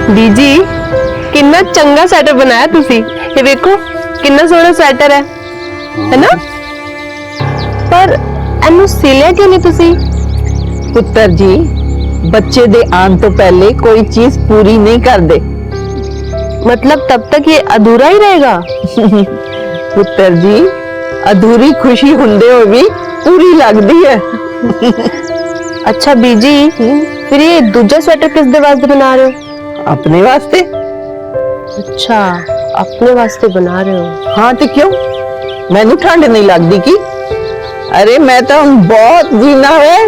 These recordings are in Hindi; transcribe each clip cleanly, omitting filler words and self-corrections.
बीजी कितना चंगा स्वेटर बनाया तुसी। ये देखो कितना सोहना स्वेटर है ना? पर एनू सिलिया क्यों नहीं तुसी? पुत्र जी, बच्चे दे आन तो पहले कोई चीज पूरी नहीं कर दे। मतलब तब तक ये अधूरा ही रहेगा? पुत्र जी, अधूरी खुशी हुंदे हो भी पूरी लगदी है। अच्छा बीजी, फिर ये दूजा स्वेटर किस दे वास्ते बना रहे हो? अपने वास्ते। अच्छा, अपने वास्ते बना रहे हो? हाँ तो क्यों, मैनू ठंड नहीं लगती की? अरे मैं तो हम बहुत जीना है,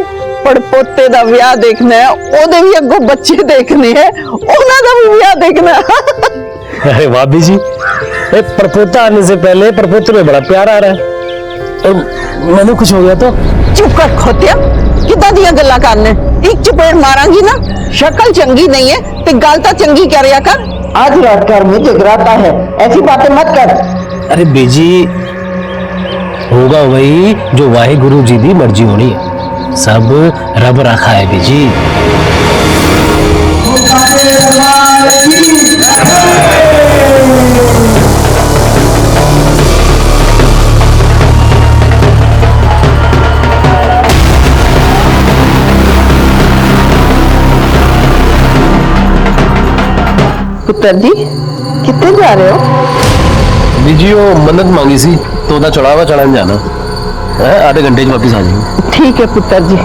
पड़पोते दा विआह देखना है, ओदे भी अगों बच्चे देखने हैं, ओना दा भी विआह देखना है। अरे भाभी जी, परपोता आने से पहले परपोते में बड़ा प्यार आ रहा है और मैंने कुछ हो गया तो? चुप कर खोतिया, किदां दियां गल्लां करने? एक चपेड़ मारांगी ना, शक्ल चंगी नहीं है ते गल तां चंगी करिया कर। आज रात घर में जगराता है, ऐसी बातें मत कर। अरे बेजी, होगा वही जो वाहे गुरु जी दी मर्जी होनी है, सब रब रखा है बेजी। पुत्र जी, कितने जा रहे हो? बेजी वो मन्नत मांगी सी तो ओदा चढ़ावा चढ़ाने जाना है, आधे घंटे में वापस आ जाएंगे। ठीक है पुत्र जी,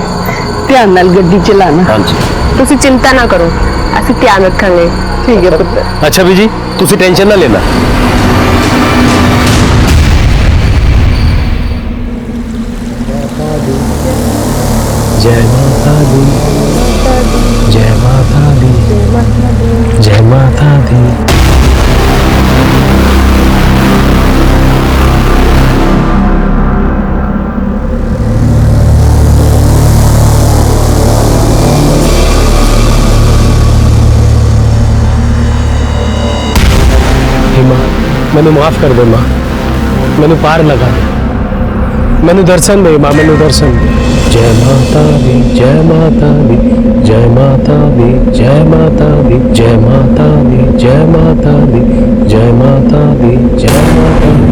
ध्यान नाल गड्डी चलाना। हाँ जी। तुसी चिंता ना करो, असि ध्यान रखांगे। ठीक है पुत्र। अच्छा बेजी, तुसी टेंशन ना लेना। जय माता दी, जय माता दी, जय माता दी। मां, मैंने माफ कर दे मां, मैंने पार लगा दे, मैंने दर्शन दे मां, मैंने दर्शन दे। जय माता दी, जय माता दी, जय माता दी, जय माता दी, जय माता दी, जय माता दी, जय माता दी, जय माता दी,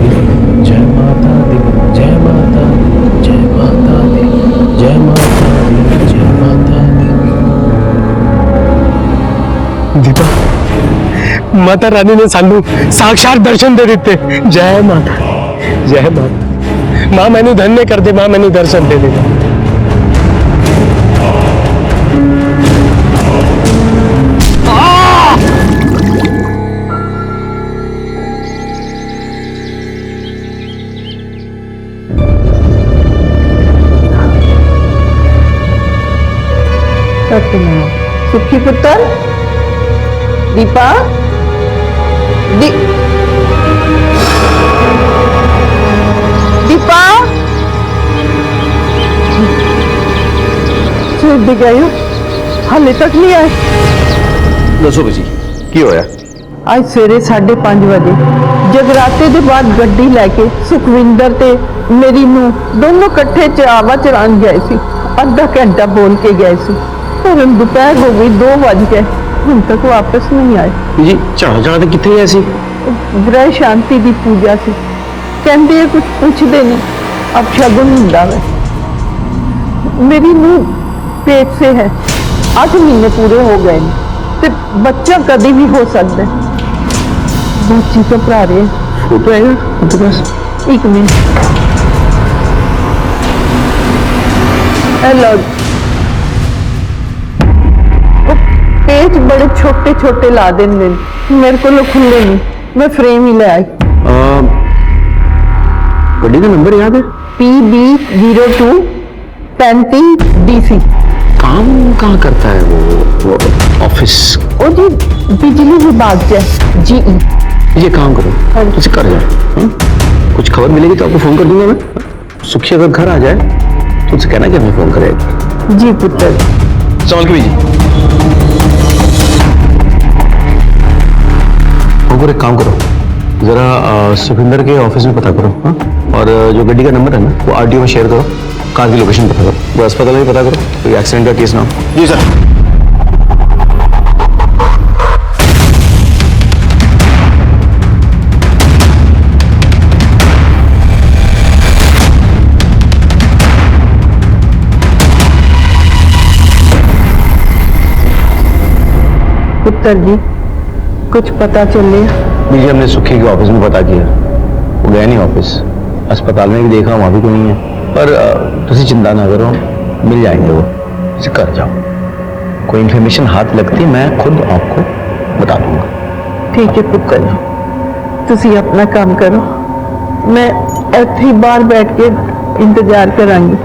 जय माता दी, जय माता दी, जय माता दी, जय माता दी, जय माता दी। दीपा, माता रानी ने सानू साक्षात दर्शन दे दिते। जय माता, जय माता। मां मैनू धन्य कर दे, मां मैनू दर्शन दे दे। सुखी पुत्र, दीपा, दीपा, छुट्टी गई हो, हाले तक नहीं आए। दसो बेजी की होया? आज सवेरे 5:30 बजे जगराते के बाद गड्डी लैके सुखविंदर ते मेरी नूं दोनों कट्ठे चढ़ावा चढ़ान गए सी। आधा घंटा बोल के गए सी, पर हम दोपहर हो गई, 2 बज गए, हम तक वापस नहीं आए। जी चढ़ा चढ़ा कितने गए सी? ग्रह शांति की पूजा से कहते हैं, कुछ पूछते नहीं, अब शगुन हुंदा है। मेरी नूं पेट से है, 8 महीने पूरे हो गए, ते बच्चा कभी भी हो सकता है। बच्ची तो भरा रहे फोटो है उनके पास? 1 मिनट। हेलो, पेज बड़े छोटे छोटे ला देंगे, मेरे को खुले नहीं, मैं फ्रेम ही ले आई। गड्डी का नंबर याद है? PB02 35DC। काम कहाँ करता है वो ऑफिस? ओ जी बिजली विभाग से GE। ये काम करो, तुझे कर जाए, कुछ खबर मिलेगी तो आपको फोन कर दूंगा मैं। सुखी अगर घर आ जाए तो उसे कहना कि हमें फोन करेगा। जी पुत्र। संभाल के भेजिए। एक काम करो, जरा सुखविंदर के ऑफिस में पता करो, हाँ? और जो गड्डी का नंबर है ना वो RTO में शेयर करो, कार की लोकेशन पता करो, वो अस्पताल में पता करो, कोई एक्सीडेंट का केस ना हो। जी सर। पुत्र जी कुछ पता चले? मुझे हमने सुखी के ऑफिस में पता किया, वो गया नहीं ऑफिस। अस्पताल में भी देखा, वहां भी कोई नहीं है। पर तुसी चिंता ना करो, मिल जाएंगे वो, इसे कर जाओ। कोई इन्फॉर्मेशन हाथ लगती मैं खुद आपको बता दूंगा। ठीक है पुत्र जी, तुसी अपना काम करो, मैं इत्थे बाहर बैठ के इंतजार करांगी।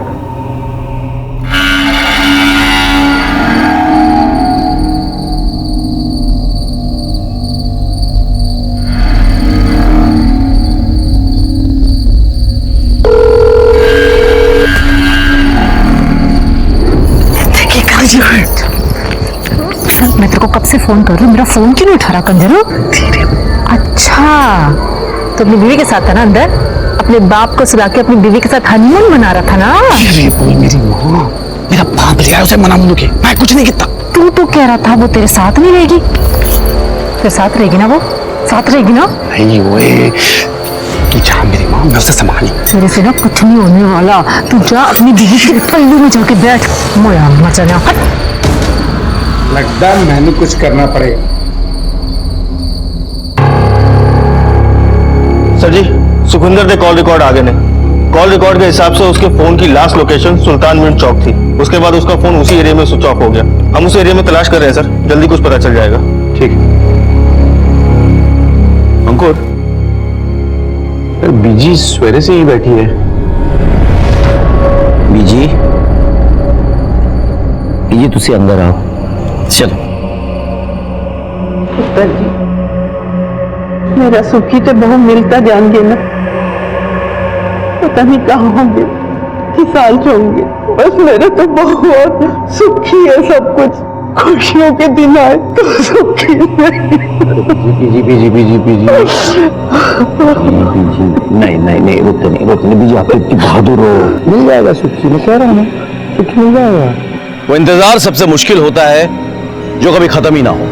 मैं तेरे को कब से फोन कर रही हूँ, मेरा फोन क्यों नहीं उठा रहा कंजरो? अच्छा, तो अपनी बीवी के साथ था ना अंदर, अपने बाप को सुला के अपनी बीवी के साथ हनीमून मना रहा था ना? ये बोल मेरी माँ, मेरा बाप ले आया उसे मना मुनू के, मैं कुछ नहीं किया। तू तो कह रहा था वो तेरे साथ नहीं रहेगी, फिर साथ रहेगी ना? वो साथ रहेगी ना? नहीं ओए, तू जा मेरी माँ, मैं उसे संभाली। तेरे से ना कुछ नहीं होने वाला, तू जा अपनी बीवी के पल्लू में जाके बैठ। मोया मचा ना, लगता है मैंने कुछ करना पड़ेगा। सर जी, सुखविंदर के कॉल रिकॉर्ड आगे ने। कॉल रिकॉर्ड के हिसाब से उसके फोन की लास्ट लोकेशन सुल्तान मिंट चौक थी। उसके बाद उसका फोन उसी एरिया में स्विच ऑफ हो गया। हम उस एरिया में तलाश कर रहे हैं सर, जल्दी कुछ पता चल जाएगा। ठीक है। अंकुर, बीजी सवेरे से ही बैठी है। बीजी, ये तुसी अंदर आओ, चलो। पुत्र जी, मेरा सुखी तो बहुत मिलता जाएंगे ना, पता नहीं कहाँ होंगे, किस साल होंगे। बस मेरा तो बहुत सुखी है सब कुछ, खुशियों के दिन आए तो सुखी बीजी बीजी बीजी बीजी नहीं नहीं नहीं, रोते नहीं बीजी, आप इतनी बहादुर हो। मिल जाएगा सुखी, मैं कह रहा हूँ ना, सुखी मिल जाएगा। वो इंतजार सबसे मुश्किल होता है जो कभी खत्म ही ना हो,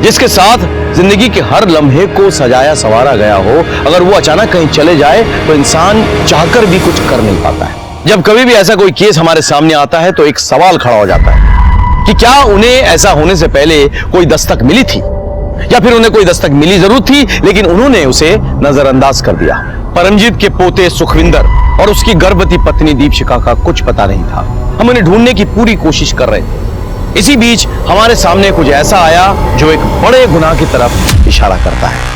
जिसके साथ जिंदगी के हर लम्हे को सजाया संवारा गया हो। अगर वो अचानक कहीं चले जाए तो इंसान चाहकर भी कुछ कर नहीं पाता है। जब कभी भी ऐसा कोई केस हमारे सामने आता है तो एक सवाल खड़ा हो जाता है कि क्या उन्हें ऐसा होने से पहले कोई दस्तक मिली थी, या फिर उन्हें कोई दस्तक मिली जरूर थी लेकिन उन्होंने उसे नजरअंदाज कर दिया। परमजीत के पोते सुखविंदर और उसकी गर्भवती पत्नी दीपशिखा का कुछ पता नहीं था। हम उन्हें ढूंढने की पूरी कोशिश कर रहे थे। इसी बीच हमारे सामने कुछ ऐसा आया जो एक बड़े गुनाह की तरफ इशारा करता है।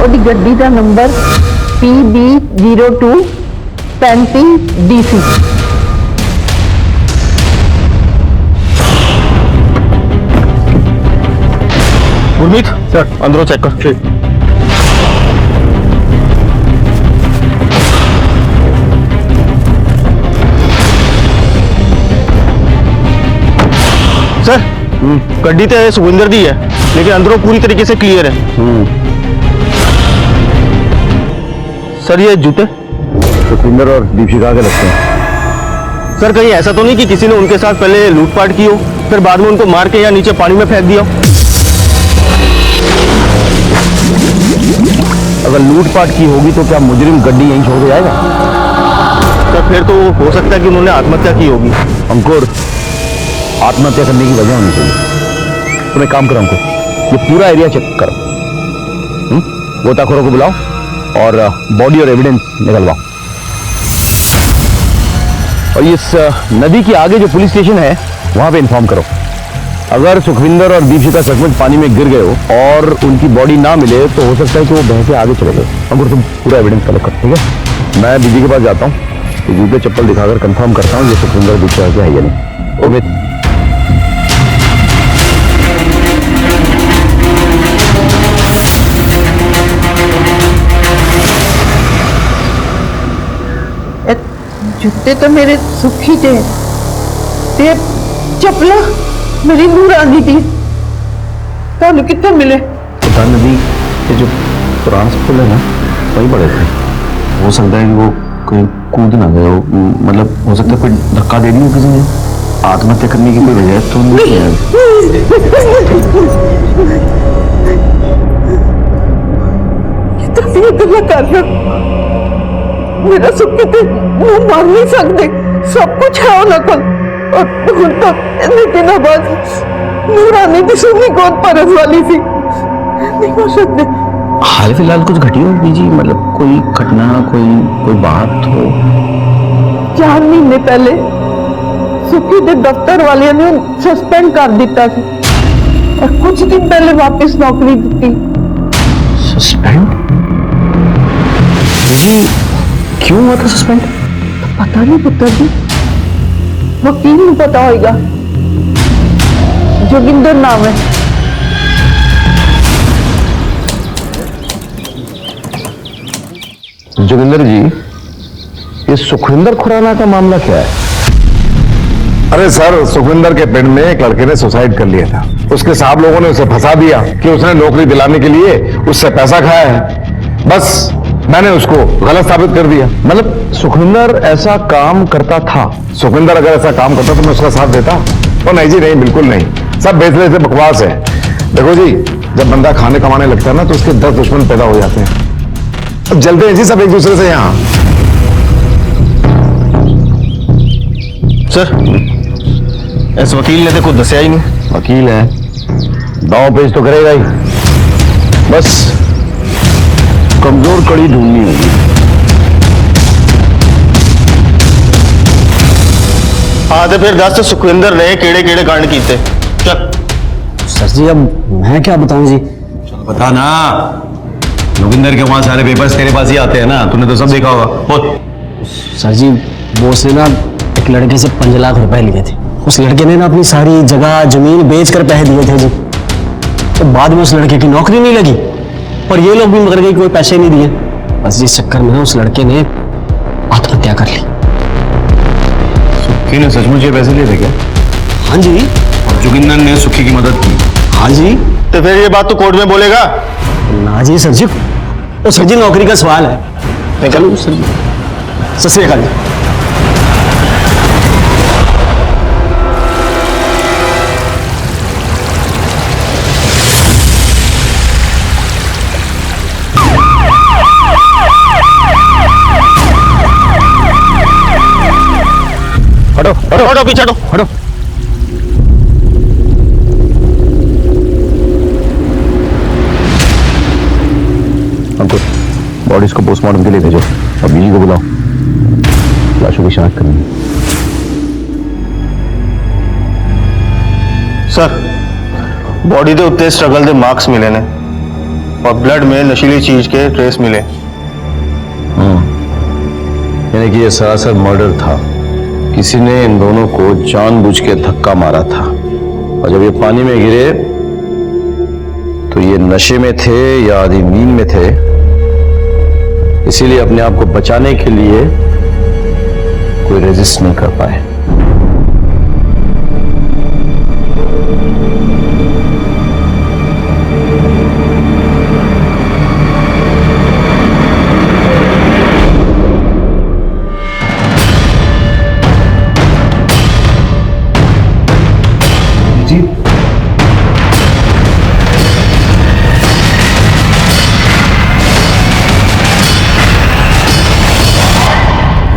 ਉਹਦੀ ਗੱਡੀ ਦਾ number PB02 35DC। Gurmeet sir, अंदरों चेक कर। ठीक। सर, गड्डी तो सुखविंदर दी है लेकिन अंदरों पूरी तरीके से क्लियर है। सर ये जूते सुखविंदर और दीपशिखा के लगते हैं। सर कहीं ऐसा तो नहीं कि किसी ने उनके साथ पहले लूटपाट की हो, फिर बाद में उनको मार के या नीचे पानी में फेंक दिया हो? अगर लूटपाट की होगी तो क्या मुजरिम गड्डी यहीं छोड़ के जाएगा? सर फिर तो हो सकता है कि उन्होंने आत्महत्या की होगी। अंकुर, आत्महत्या करने की वजह होनी चाहिए। तुम एक काम करो अंकुर, ये पूरा एरिया चेक करो, गोताखोरों को बुलाओ और बॉडी और एविडेंस निकलवाओ। और इस नदी के आगे जो पुलिस स्टेशन है वहां पे इन्फॉर्म करो। अगर सुखविंदर और दीपशिखा सचमुच पानी में गिर गए हो और उनकी बॉडी ना मिले तो हो सकता है कि वो बह के आगे चले गए। अंकुर तुम पूरा एविडेंस कलेक्ट करो, ठीक है? मैं बीजी के पास जाता हूँ, ये जूते चप्पल दिखाकर कंफर्म करता हूँ ये सुखविंदर दीपशिखा के है या नहीं। ओके। जूते तो मेरे सुखी थे, ते चपला मेरी नूरानी थी, थानू कितने मिले? सुल्तान नदी के जो पुराना पुल है ना, वहीं पड़े थे। हो सकता है कि वो कोई कूद ना गए हो, मतलब हो सकता है कोई धक्का दे दिया किसी ने, आत्महत्या करने की कोई वजह तो नहीं है। ये गला कर रहा, मेरा सुख किते वो मार नहीं सकते, सब कुछ है उन्हें को, और ਹੁਣ तो इतने दिनों बाद नूरानी की सुनी गोद परस वाली थी, नहीं हो सकते। हाल फिलहाल कुछ घटी हो बीजी, मतलब कोई घटना, कोई बात हो? 4 महीने पहले सुखी के दफ्तर वाले ने सस्पेंड कर दिता था, और कुछ दिन पहले वापस नौकरी दी। सस्पेंड? जी क्यों हुआ था सस्पेंड? पता नहीं पुत्र जी, वकील को पता होगा, जोगिंदर नाम है। जोगिंदर जी, ये सुखविंदर खुराना का मामला क्या है? अरे सर, सुखविंदर के पिंड में एक लड़के ने सुसाइड कर लिया था। उसके साहब लोगों ने उसे फंसा दिया कि उसने नौकरी दिलाने के लिए उससे पैसा खाया है। बस मैंने उसको गलत साबित कर दिया। मतलब सुखविंदर ऐसा काम करता था? सुखविंदर अगर ऐसा काम करता तो मैं उसका साथ देता? तो नहीं जी, नहीं, बिल्कुल नहीं। सब बेचने से बकवास है। देखो जी, जब बंदा खाने कमाने लगता है ना तो उसके 10 दुश्मन पैदा हो जाते हैं। अब जलते हैं जी सब एक दूसरे से यहाँ। सर, इस वकील ने तो कुछ दसिया ही नहीं। वकील है, दांव पेश तो करेगा ही, बस कमजोर कड़ी ढूंढनी होगी। हाँ तो फिर दस सुखविंदर ने केड़े केड़े कांड किए? चल सर जी, अब मैं क्या बताऊं जी? बता ना, जोगिंदर के वहां सारे पेपर्स तेरे पास ही आते हैं ना, तूने तो सब देखा होगा। बोल। सर जी, बॉस ने ना एक लड़के से 5 लाख रुपए लिए थे। उस लड़के ने ना अपनी सारी जगह जमीन बेचकर पैसे दिए थे जी। तो बाद में उस लड़के की नौकरी नहीं लगी और ये लोग भी मगर गए, कोई पैसे नहीं दिए। बस इस चक्कर में ना उस लड़के ने आत्महत्या कर ली। सुखी ने सचमुच ये पैसे लिए थे क्या? हाँ जी। और जोगिंदर ने सुखी की मदद की? हाँ जी। तो फिर ये बात तो कोर्ट में बोलेगा ना जी सर जी, वो सर जी नौकरी का सवाल है। चलो सर जी, सत श्री अकाल जी। हटो हटो हटो, पीछे हटो हटो। अंकुर, बॉडीज को पोस्टमार्टम के लिए भेजो और बीजी को बुलाओ, लाशों की शिनाख्त करनी है। सर, बॉडी के उत्ते स्ट्रगल के मार्क्स मिले ने और ब्लड में नशीली चीज के ट्रेस मिले। यानी कि यह सरासर मर्डर था। किसी ने इन दोनों को जानबूझ के धक्का मारा था और जब ये पानी में गिरे तो ये नशे में थे या आधी नींद में थे, इसीलिए अपने आप को बचाने के लिए कोई रेजिस्ट नहीं कर पाए।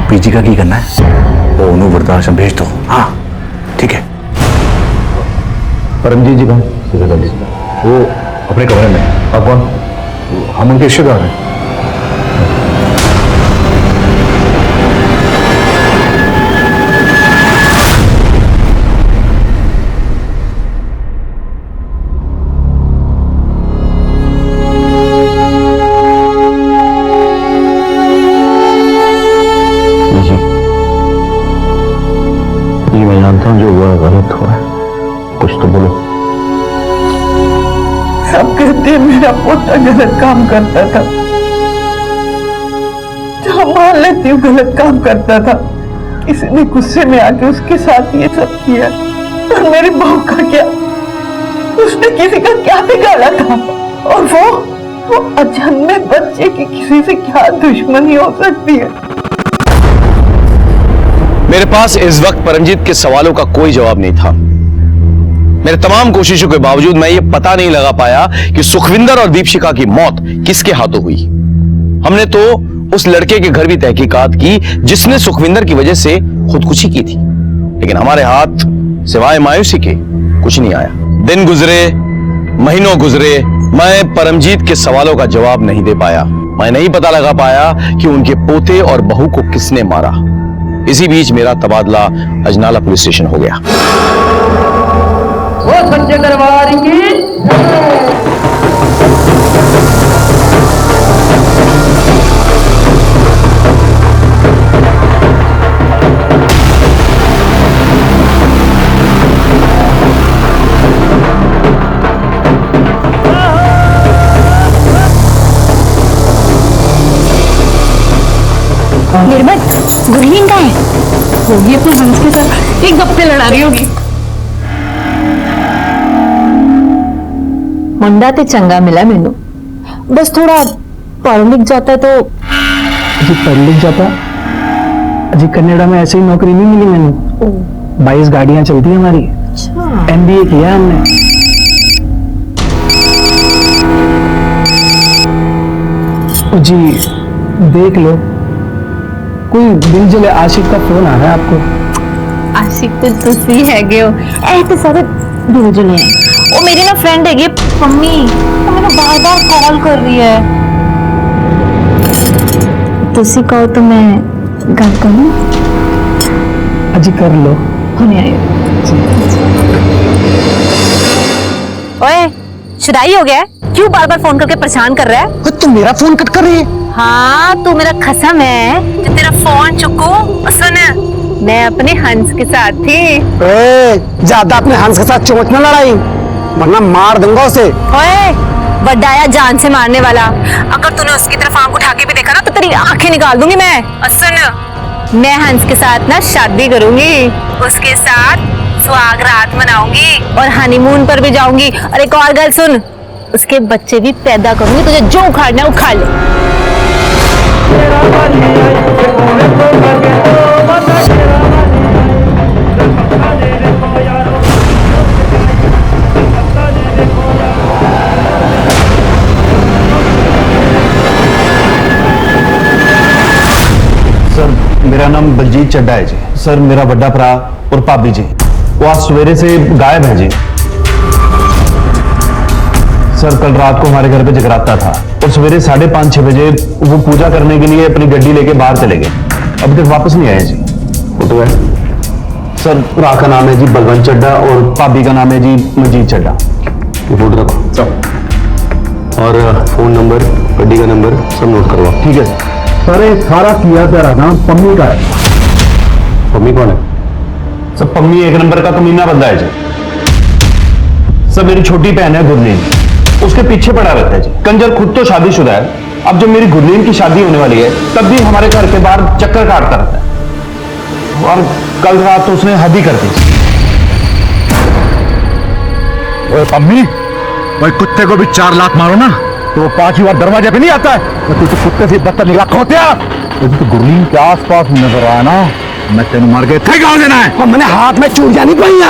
पीजी का की करना है? वो उन्होंने वृद्धाश्रम भेज दो। हाँ ठीक है। परमजीत जी कौन? वो अपने कमरे में। आप कौन? हम उनके रिश्तेदार हैं। मैं जानता हूँ जो हुआ गलत हुआ है, कुछ तो बोलो। सब कहते हैं मेरा पोता गलत काम करता था, जहाँ मान लेती हूँ गलत काम करता था, किसी ने गुस्से में आके उसके साथ ये सब किया। और मेरी बहू का क्या? उसने किसी का क्या बिगाड़ा था? और वो अजन्मे बच्चे की किसी से क्या दुश्मनी हो सकती है? मेरे पास इस वक्त परमजीत के सवालों का कोई जवाब नहीं था। मेरे तमाम कोशिशों के बावजूद मैं ये पता नहीं लगा पाया कि सुखविंदर और दीपशिका की मौत किसके हाथों हुई। हमने तो उस लड़के के घर भी तहकीकात की जिसने सुखविंदर की वजह से खुदकुशी की थी, लेकिन हमारे हाथ सिवाय मायूसी के कुछ नहीं आया। दिन गुजरे, महीनों गुजरे, मैं परमजीत के सवालों का जवाब नहीं दे पाया। मैं नहीं पता लगा पाया कि उनके पोते और बहू को किसने मारा। इसी बीच मेरा तबादला अजनाला पुलिस स्टेशन हो गया। वो सच्चे दरबार की निर्मल, गुरलीन कहाँ है? होगी अपने हंस के साथ एक गप्पे लड़ा रही होगी। मुंडा ते चंगा मिला मैनू, बस थोड़ा पढ़ लिख जाता है तो। जी पढ़ लिख जाता जी, कनाडा में ऐसे ही नौकरी नहीं मिली मैंने। 22 गाड़ियां चलती हैं हमारी। MBA किया हमने। जी देख लो, कोई दिल जले आशिक का फोन आ रहा है आपको। आशिक तो तुसी हैगे हो, ऐ तो सारे दिल जले हैं। वो मेरी ना फ्रेंड हैगी मम्मी, वो मेरे बार बार कॉल कर रही है। तुसी कहो तो मैं गल करूं? अजी कर लो। होने आयो। ओए, शुदाई हो गया है? क्यों बार बार फोन करके परेशान कर रहा है? तू मेरा फोन कट कर रही है? हाँ, तू मेरा खसम है जो तेरा फोन चुकू। सुन, मैं अपने हंस के साथ थी। ज्यादा अपने हंस के साथ चोट न लड़ाई, वरना मार दूंगा उसे। ओए, बड्डाया जान से मारने वाला, अगर तूने उसकी तरफ आंख उठा के भी देखा ना तो तेरी आंखें निकाल दूंगी मैं। और सुन, मैं हंस के साथ ना शादी करूंगी, उसके साथ सुहाग रात मनाऊंगी और हनीमून पर भी जाऊंगी। और एक और गल सुन, उसके बच्चे भी पैदा करूंगी, तुझे जो उखाड़ना है उखाड़ ले। सर मेरा नाम बलजीत चड्डा है जी। सर मेरा बड़ा भरा और भाभी जी वो आज सवेरे से गायब है जी। सर कल रात को हमारे घर पे जगराता था और सवेरे 5:30-6 बजे वो पूजा करने के लिए अपनी गड्डी लेके बाहर चले गए, अभी तक वापस नहीं आए जी। फोटो है सर, भरा का नाम है जी बलवंत चड्डा और भाभी का नाम है जी मंजीत चड्डा। ये फोटो रखो सब और फोन नंबर, गड्डी का नंबर सब नोट करवाओ। ठीक है सर। सारा किया तेरा नाम पम्मी का है। पम्मी कौन है? सर पम्मी 1 नंबर का कमीना बंदा है जी। सर मेरी छोटी बहन है गुरलीन, उसके पीछे पड़ा रहता है जी। कंजर खुद तो शादीशुदा है, अब जब मेरी गुरलीन की शादी होने वाली है तब भी हमारे घर के बाहर चक्कर काटता रहता है और कल रात तो उसने हद ही कर दी। अम्मी, भाई कुत्ते को भी 4 लाख मारो ना तो वो 5 बार दरवाजे पे नहीं आता है। तो तू कुत्ते से बदतर निगाह खोते तो गुरलीन के आसपास नजर आया ना, मैं तेन मार के थे गाँव देना है। मैंने हाथ में चूड़ियां नहीं पहनी है।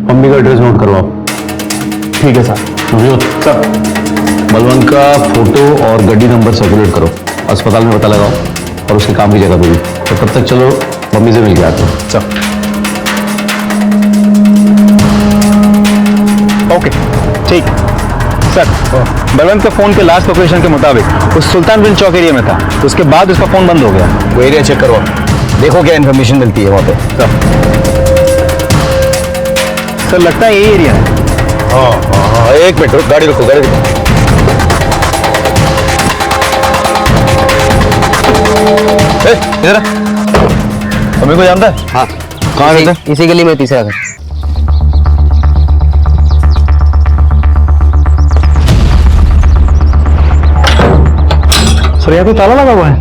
मम्मी का एड्रेस नोट करवाओ। ठीक है सर। सर बलवंत का फोटो और गड्डी नंबर सर्कुलेट करो, अस्पताल में पता लगाओ और उसके काम की जगह पे भी। तो तब तक चलो मम्मी से मिल के आते हैं। चल ओके ठीक। सर बलवंत के फोन के लास्ट लोकेशन के मुताबिक उस सुल्तानविंड चौक एरिया में था, उसके बाद उसका फोन बंद हो गया। वो एरिया चेक करो, देखो क्या इन्फॉर्मेशन मिलती है वहां पे। सर लगता है यही एरिया है। हाँ, 1 मिनट रुक, गाड़ी रुको, गाड़ी रुको। इधर हमें को जानता है? हाँ। कहाँ रहता है? इसी गली में तीसरा घर। सर यहाँ कोई ताला लगा हुआ है।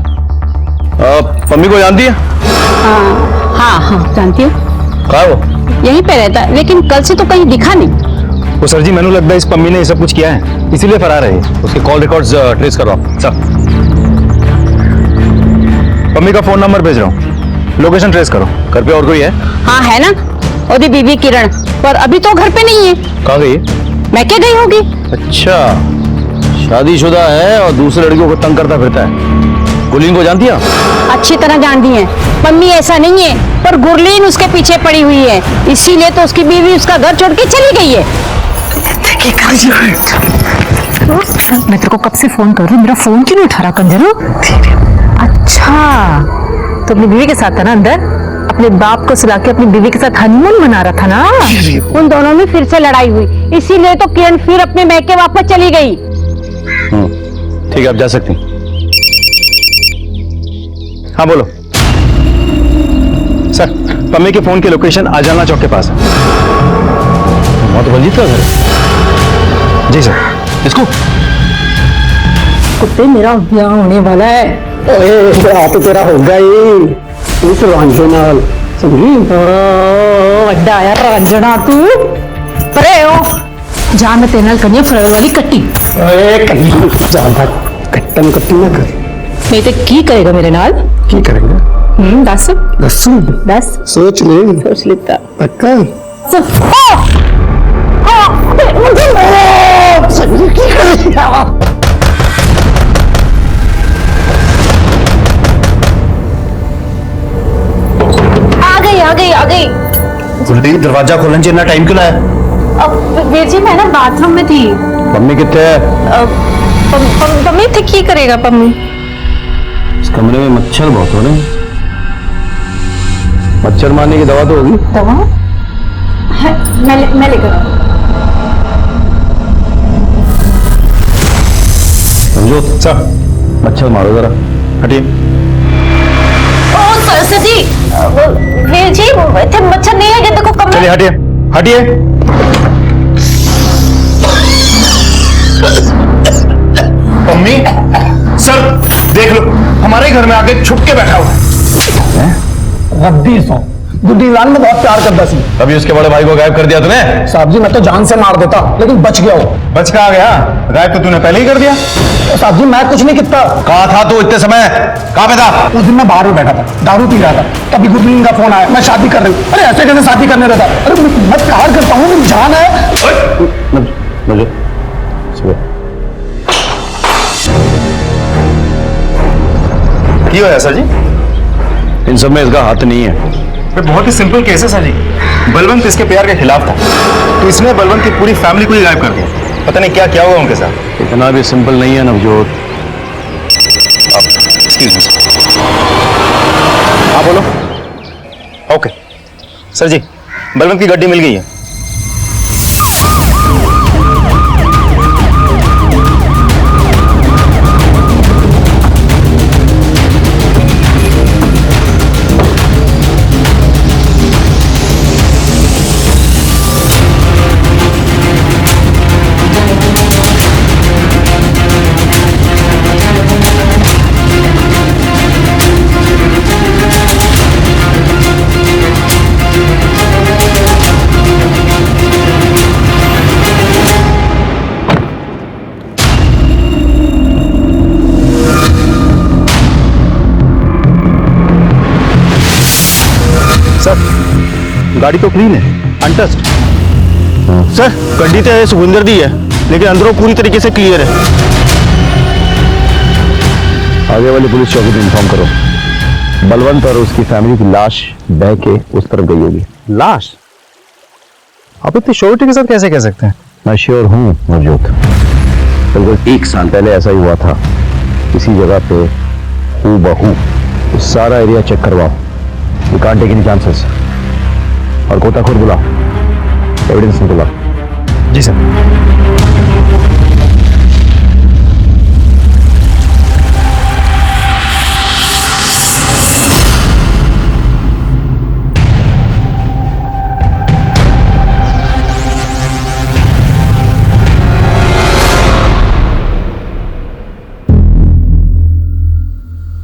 मम्मी को जानती है? हाँ जानती हूँ, कहाँ है वो? यहीं पे रहता है, लेकिन कल से तो कहीं दिखा नहीं। वो सर जी मैंने लगता है इस पम्मी ने ये सब कुछ किया है, इसीलिए फरार है। उसके कॉल रिकॉर्ड्स ट्रेस करो सर। मम्मी का फोन नंबर भेज रहा हूँ, लोकेशन ट्रेस करो। घर पे और कोई है? हाँ है ना, ओदी बीवी किरण, पर अभी तो घर पे नहीं है। कहाँ गई? मैं क्या गई होगी? अच्छा, शादीशुदा है और दूसरे लड़कियों को तंग करता फिरता है। गुरलीन को जानती है? अच्छी तरह जानती है मम्मी, ऐसा नहीं है, पर गुरलीन उसके पीछे पड़ी हुई है, इसीलिए तो उसकी बीवी उसका घर छोड़ के चली गई है। मैं तेरे को कब से फोन कर रही हूँ, मेरा फोन क्यों नहीं उठा रहा कंजरू? अच्छा, तो अपनी बीवी के साथ था ना अंदर, अपने बाप को सुला के अपनी बीवी के साथ हनीमून मना रहा था ना। उन दोनों में फिर से लड़ाई हुई, इसीलिए तो किरण फिर अपने मैके वापस चली गई। ठीक है, आप जा सकती हैं। हाँ बोलो सर, मम्मी के फोन की लोकेशन आजाना चौक के पास है। वहां तो बलजीत का घर है। जी सर। इसको कुत्ते मेरा ब्याह होने वाला है। ओए ब्याह तो तेरा होगा ही इस रांझे नाल, समझी? ਵੱਡਾ ਆਇਆ ਰਾਂਝਣਾ ਤੂੰ ਪਰੇ ਹੋ ਜਾ, ਮੈਂ ਤੇਰੇ ਨਾਲ ਕੰਨੀਆਂ ਫੜਨ ਵਾਲੀ ਕੱਟੀ। ओए कन्नी ज्यादा कट्टन कट्टी ना कर। ਨਹੀਂ ਤੇ ਕੀ ਕਰੇਗਾ ਮੇਰੇ ਨਾਲ? की करेंगे? ਦੱਸ दसू ਦੱਸ। सोच ले। सोच लेता। पक्का? आ गई। गुरलीन, दरवाजा खोलने इतना टाइम क्यों लाया? अब वीर जी मैं ना बाथरूम में थी। मम्मी कितने है? पम्मी थे की करेगा पम्मी? इस कमरे में मच्छर बहुत हो रहे हैं। मच्छर मारने की दवा तो होगी? दवा है, मैं लेकर समझो सर, मच्छर मारो जरा। हटिए। सरस्वती वीर जी, इतने मच्छर नहीं है, देखो कमरे। चलिए हटिए हटिए। मम्मी सर देख लो, हमारे घर में आके छुप के बैठा हुआ है। रद्दी सो गुड्डी लाल में बहुत प्यार करता सी। तभी उसके बड़े भाई को गायब कर दिया तूने? साहब जी मैं तो जान से मार देता, लेकिन बच गया हो। बच कहाँ गया? गायब तो तूने पहले ही कर दिया। साहब जी मैं कुछ नहीं किया। कहाँ था तू इतने समय? कहाँ पे था? उस दिन मैं बाहर में बैठा था, दारू पी रहा था, तभी गुरलीन का फोन आया, मैं शादी कर रही हूँ। अरे ऐसे कैसे शादी करने देता? अरे मैं प्यार करता हूँ, मेरी जान है। मुझे क्यों है सर जी? इन सब में इसका हाथ नहीं है। ये बहुत ही सिंपल केस है सर जी। बलवंत इसके प्यार के खिलाफ था, तो इसने बलवंत की पूरी फैमिली को ही गायब कर दिया। पता नहीं क्या क्या हुआ उनके साथ। इतना भी सिंपल नहीं है नवजोत। Excuse me. हाँ बोलो। ओके सर जी, बलवंत की गड्डी मिल गई है। सर गाड़ी तो क्लीन है, अनटच्ड। सर गड्डी तो सुखविंदर दी है, लेकिन अंदरों पूरी तरीके से क्लियर है। आगे वाली पुलिस चौकी को इन्फॉर्म करो। बलवंत और उसकी फैमिली की लाश बह के उस तरफ गई होगी। लाश? आप इतनी श्योरिटी के साथ कैसे कह सकते हैं? मैं श्योर हूँ नवजोत, बिल्कुल 1 साल पहले ऐसा ही हुआ था। इसी जगह पे हूबहू सारा एरिया चेक करवाओ। You can't take any chances। और गोताखोर बुलाओ, एविडेंस निकलाओ। जी सर।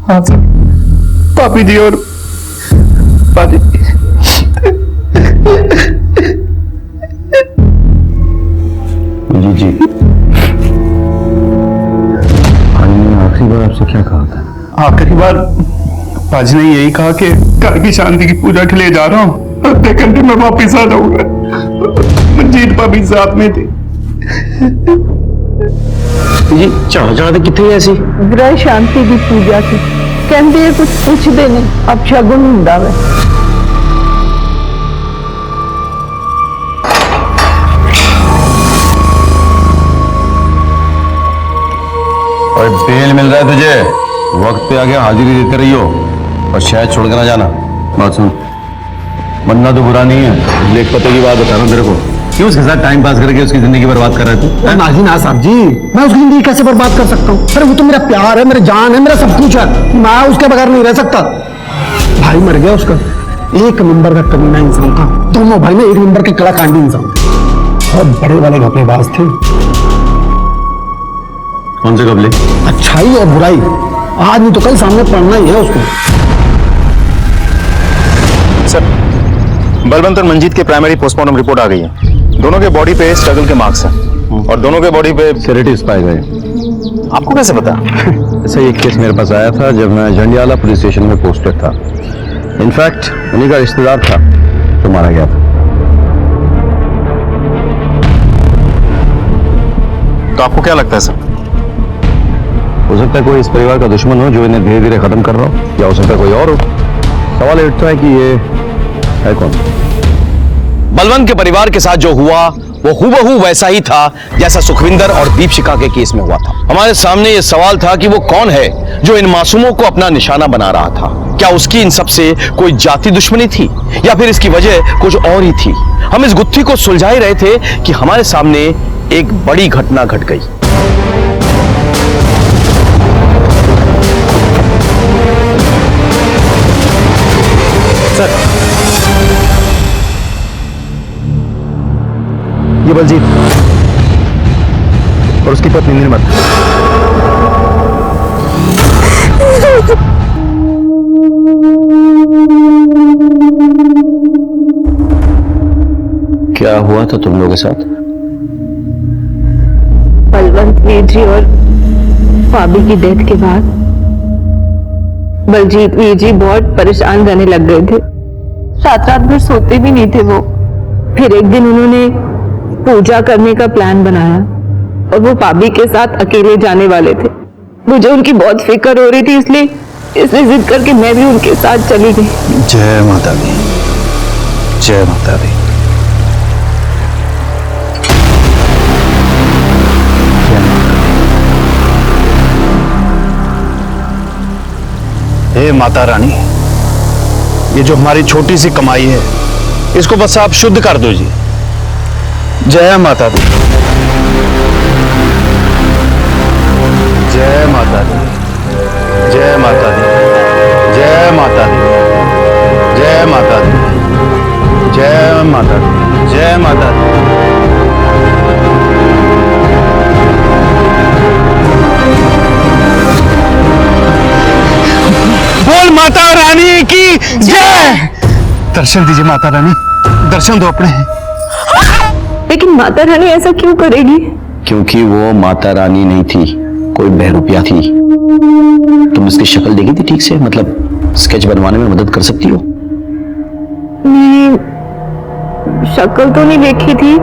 हाँ सर, पापी जी और पाजी। जी जी, आखिरी बार आपसे क्या कहा था? आखिरी बार पाजी ने यही कहा कि घर की शांति की पूजा के लिए जा रहा हूँ, आधे घंटे में वापिस आ जाऊंगा। मंजीत भाभी साथ में थी। जी चढ़ा चढ़ाते कितने ऐसी ग्रह शांति की पूजा से कहते कुछ पूछते नहीं, अब शगुन हुंदा वे। और बेल मिल रहा है तुझे, वक्त पे आके हाजिरी देते रहियो और शायद छोड़ के ना जाना। बात सुन, बनना तो बुरा नहीं है, लेख पते की बात बता रहा हूं तेरे को। क्यों उसके साथ टाइम पास करके उसकी जिंदगी बर्बाद कर रहा है तू? नाजी ना साहब जी, मैं उसकी जिंदगी कैसे बर्बाद कर सकता हूँ? अरे वो तो मेरा प्यार है, मेरा जान है, मेरा सब कुछ है। मैं उसके बगैर नहीं रह सकता। भाई मर गया उसका, एक नंबर का कमीना इंसान था। दोनों भाई में एक नंबर के कलाकांडी इंसान थे, बहुत बड़े वाले घपलेबाज थे। कौन से कबले? अच्छाई और बुराई आज नहीं तो कल सामने पड़ना ही है उसको। सर, बलवंत और मंजीत के प्राइमरी पोस्टमार्टम रिपोर्ट आ गई है। दोनों के बॉडी पे स्ट्रगल के मार्क्स हैं और दोनों के बॉडी पे सेडेटिव्स पाए गए। आपको कैसे पता? ऐसा एक केस मेरे पास आया था जब मैं जंडियाला पुलिस स्टेशन में पोस्टेड था। इनफैक्ट उन्हीं का रिश्तेदार था तो मारा गया था। तो आपको क्या लगता है सर? हो सकता है कोई इस परिवार का दुश्मन हो जो इन्हें धीरे धीरे खत्म कर रहा हो, या हो सकता है कोई और हो। सवाल ये उठता है कि ये है कौन? बलवंत के परिवार के साथ जो हुआ वो हूबहू वैसा ही था जैसा सुखविंदर और दीपशिखा के केस में हुआ था। हमारे सामने ये सवाल था कि वो कौन है जो इन मासूमों को अपना निशाना बना रहा था। क्या उसकी इन सब से कोई जाति दुश्मनी थी या फिर इसकी वजह कुछ और ही थी? हम इस गुत्थी को सुलझा ही रहे थे कि हमारे सामने एक बड़ी घटना घट गई। सर, ये बलजीत और उसकी पत्नी निर्मल। क्या हुआ था तुम लोगों के साथ? बलवंत वीर जी और भाभी की डेथ के बाद बलजीत वीर जी बहुत परेशान रहने लग गए थे। रात रात भर सोते भी नहीं थे वो। फिर एक दिन उन्होंने पूजा करने का प्लान बनाया और वो भाभी के साथ अकेले जाने वाले थे। मुझे उनकी बहुत फिक्र हो रही थी, इसलिए जिद करके मैं भी उनके साथ चली गई। जय माता दी, जय माता दी। हे माता रानी, ये जो हमारी छोटी सी कमाई है इसको बस आप शुद्ध कर दो जी। जय माता दी, जय माता दी, जय माता दी, जय माता दी, जय माता दी, जय माता दी, जय माता दी। बोल माता रानी की जय। दर्शन दीजिए माता रानी, दर्शन दो अपने। लेकिन माता रानी ऐसा क्यों करेगी? क्योंकि वो माता रानी नहीं थी, कोई बहरूपिया थी। तुम इसकी शक्ल देखी थी ठीक से? मतलब स्केच बनवाने में मदद कर सकती हो? नहीं, शक्ल तो नहीं देखी थी,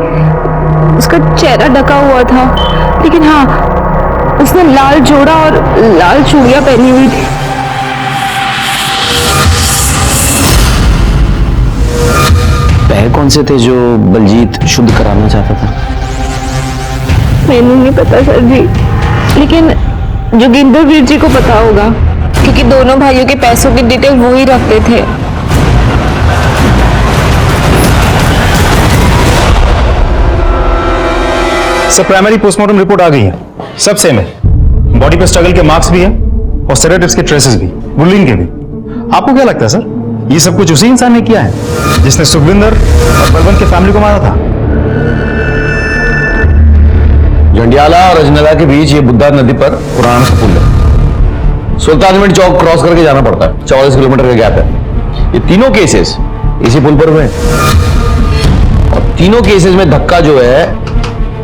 उसका चेहरा ढका हुआ था। लेकिन हाँ, उसने लाल जोड़ा और लाल चूड़ियां पहनी हुई थी। पैर कौन से थे जो बलजीत शुद्ध कराना चाहता था? मैंने नहीं पता सर जी, लेकिन जोगिंदर वीर जी को पता होगा क्योंकि दोनों भाइयों के पैसों की डिटेल वो ही रखते थे। सब प्राइमरी पोस्टमार्टम रिपोर्ट आ गई है, सब सेम है। बॉडी पे स्ट्रगल के मार्क्स भी हैं और सेडेटिव्स के ट्रेसेस भी, बुलिंग के भी। आपको क्या लगता है सर, ये सब कुछ उसी इंसान ने किया है जिसने सुखविंदर और बलवंत के फैमिली को मारा था? जंडियाला और अजनला के बीच ये बुद्धा नदी पर पुराना सा पुल है। सुल्तानविंड चौक क्रॉस करके जाना पड़ता है, 44 किलोमीटर का गैप है। ये तीनों केसेस इसी पुल पर हुए और तीनों केसेस में धक्का जो है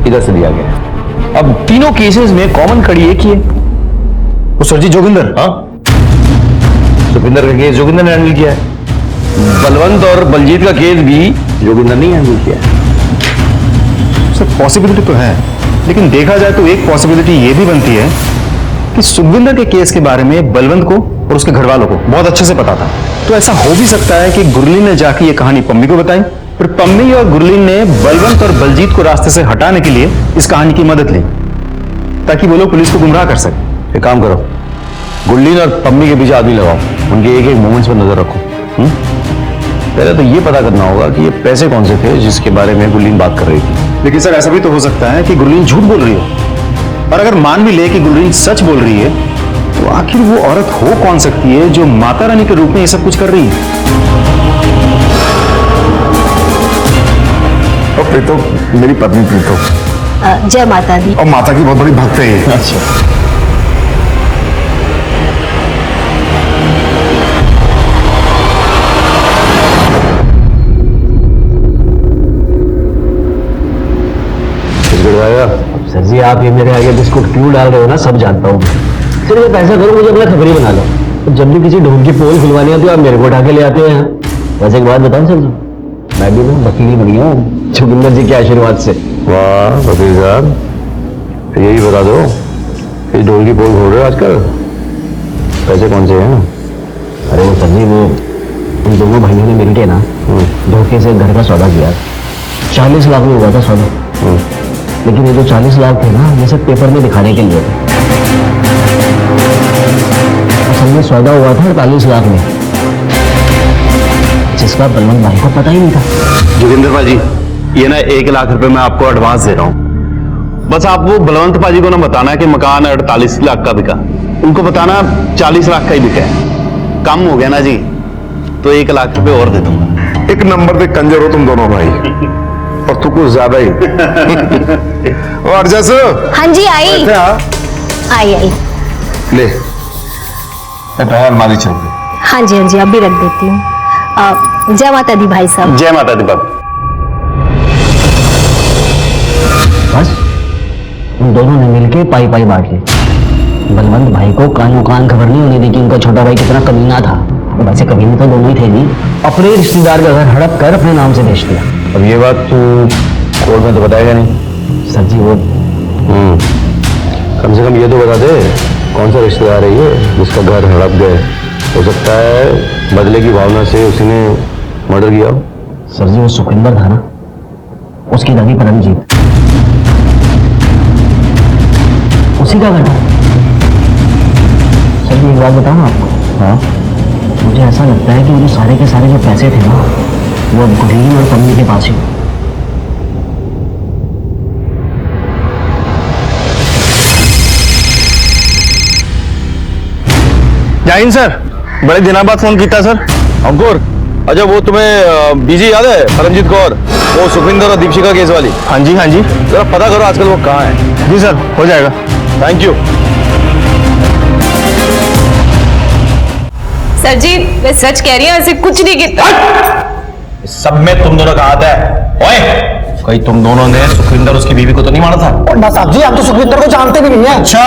इधर से दिया गया है। अब तीनों केसेस में कॉमन कड़ी एक ही है, वो सर जी जोगिंदर। हाँ, सुखविंदर का केस जोगिंदर ने हैंडल किया है, बलवंत और बलजीत का केस भी जोगिंदर ने हैंडल किया है। सर पॉसिबिलिटी तो है, लेकिन देखा जाए तो एक पॉसिबिलिटी ये भी बनती है कि सुखविंदर के केस के बारे में बलवंत को और उसके घर वालों को बहुत अच्छे से पता था। तो ऐसा हो भी सकता है कि गुरलीन ने जाके ये कहानी पम्मी को बताई, फिर पम्मी और गुरलीन ने बलवंत और बलजीत को रास्ते से हटाने के लिए इस कहानी की मदद ली, ताकि वो लोग पुलिस को गुमराह कर सके। एक काम करो, गुरलीन और पम्मी के पीछे आदमी लगाओ, उनके एक एक मोमेंट्स पर नजर रखो। पहले तो ये पता करना होगा कि ये पैसे कौन से थे जिसके बारे में गुरलीन बात कर रही थी। लेकिन सर ऐसा भी तो हो सकता है कि गुरलीन झूठ बोल रही हो, और अगर मान भी ले कि गुरलीन सच बोल रही है, तो आखिर वो औरत हो कौन सकती है जो माता रानी के रूप में ये सब कुछ कर रही है? और प्रीतो, मेरी पत्नी प्रीतो, जय माता दी। और माता की बहुत बड़ी भक्त है ये। अच्छा, सर जी आप ये मेरे आगे बिस्कुट क्यों डाल रहे हो ना, सब जानता हूँ। सर ये पैसा करो, मुझे अपना खबरी बना लो। तो जब भी किसी ढोल की पोल खुलवानी होती है आप मेरे को उठा के ले आते हैं। वैसे एक बात बताऊं सर जी, मैं भी ना वकील बन गया हूँ जोगिंदर जी के आशीर्वाद से। वाह वकील साहब, यही बता दो कि ढोल की पोल खोल रहे हो आजकल, पैसे कौन से हैं? अरे वो सर जी वो उन दोनों भाइयों ने मिलके ना धोखे से घर का सौदा किया, 40 लाख में हुआ था सौदा। लेकिन ये जो 40 लाख थे ना, ये सब पेपर में दिखाने के लिए थे। असल में सौदा हुआ था 48 लाख में, जिसका बलवंत भाई को पता ही नहीं था। जोगिंदर पाजी, ये ना 1 लाख रुपए मैं आपको एडवांस दे रहा हूँ। बस आप वो बलवंत पाजी को ना बताना कि मकान 48 लाख का बिका, उनको बताना 40 लाख का ही बिका है। कम हो गया ना जी, तो 1 लाख रुपए और दे दूंगा। एक नंबर पे कंजर हो तुम दोनों भाई, और तू कुछ ज्यादा ही। और जैसे हाँ जी आई आई आई। ले अलमारी चल गई। हाँ जी हाँ जी, अभी रख देती हूँ। जय माता दी भाई साहब। जय माता दी बाबू। बस उन दोनों ने मिलके पाई पाई बांट ली। बलवंत भाई को कानों कान खबर नहीं होने दी कि उनका छोटा भाई कितना कमीना था। वैसे कमीने तो दोनों ही थे जी, अपने रिश्तेदार का घर हड़प कर अपने नाम से बेच दिया। अब ये बात तू कोर्ट में तो बताएगा नहीं? सर जी वो कम से कम ये तो बता दे कौन सा रिश्तेदार है ये जिसका घर हड़प गए। हो सकता है बदले की भावना से उसने मर्डर किया हो। सर जी वो सुखविंदर था ना, उसकी दादी परमजीत, उसी का घर था। सर जी एक बात बताऊं आपको? हाँ, मुझे ऐसा लगता है कि वो सारे के सारे जो पैसे थे ना, वो अब गुरलीन और पम्मी के पास ही। जाइन सर, बड़े दिनों बाद फोन किया सर। अंकुर, अच्छा वो तुम्हें बीजी याद है परमजीत कौर, वो सुखविंदर और दीपशिका केस वाली? हाँ जी जरा पता करो आजकल वो कहाँ है। जी सर, हो जाएगा। Thank you. सर जी मैं सच कह रही हूँ, ऐसे कुछ नहीं किया। सब में तुम दोनों का हाथ है। ओए, कहीं तुम दोनों ने सुखविंदर उसकी बीवी को तो नहीं मारा था? और साहब जी आप तो सुखविंदर को जानते भी नहीं है। अच्छा,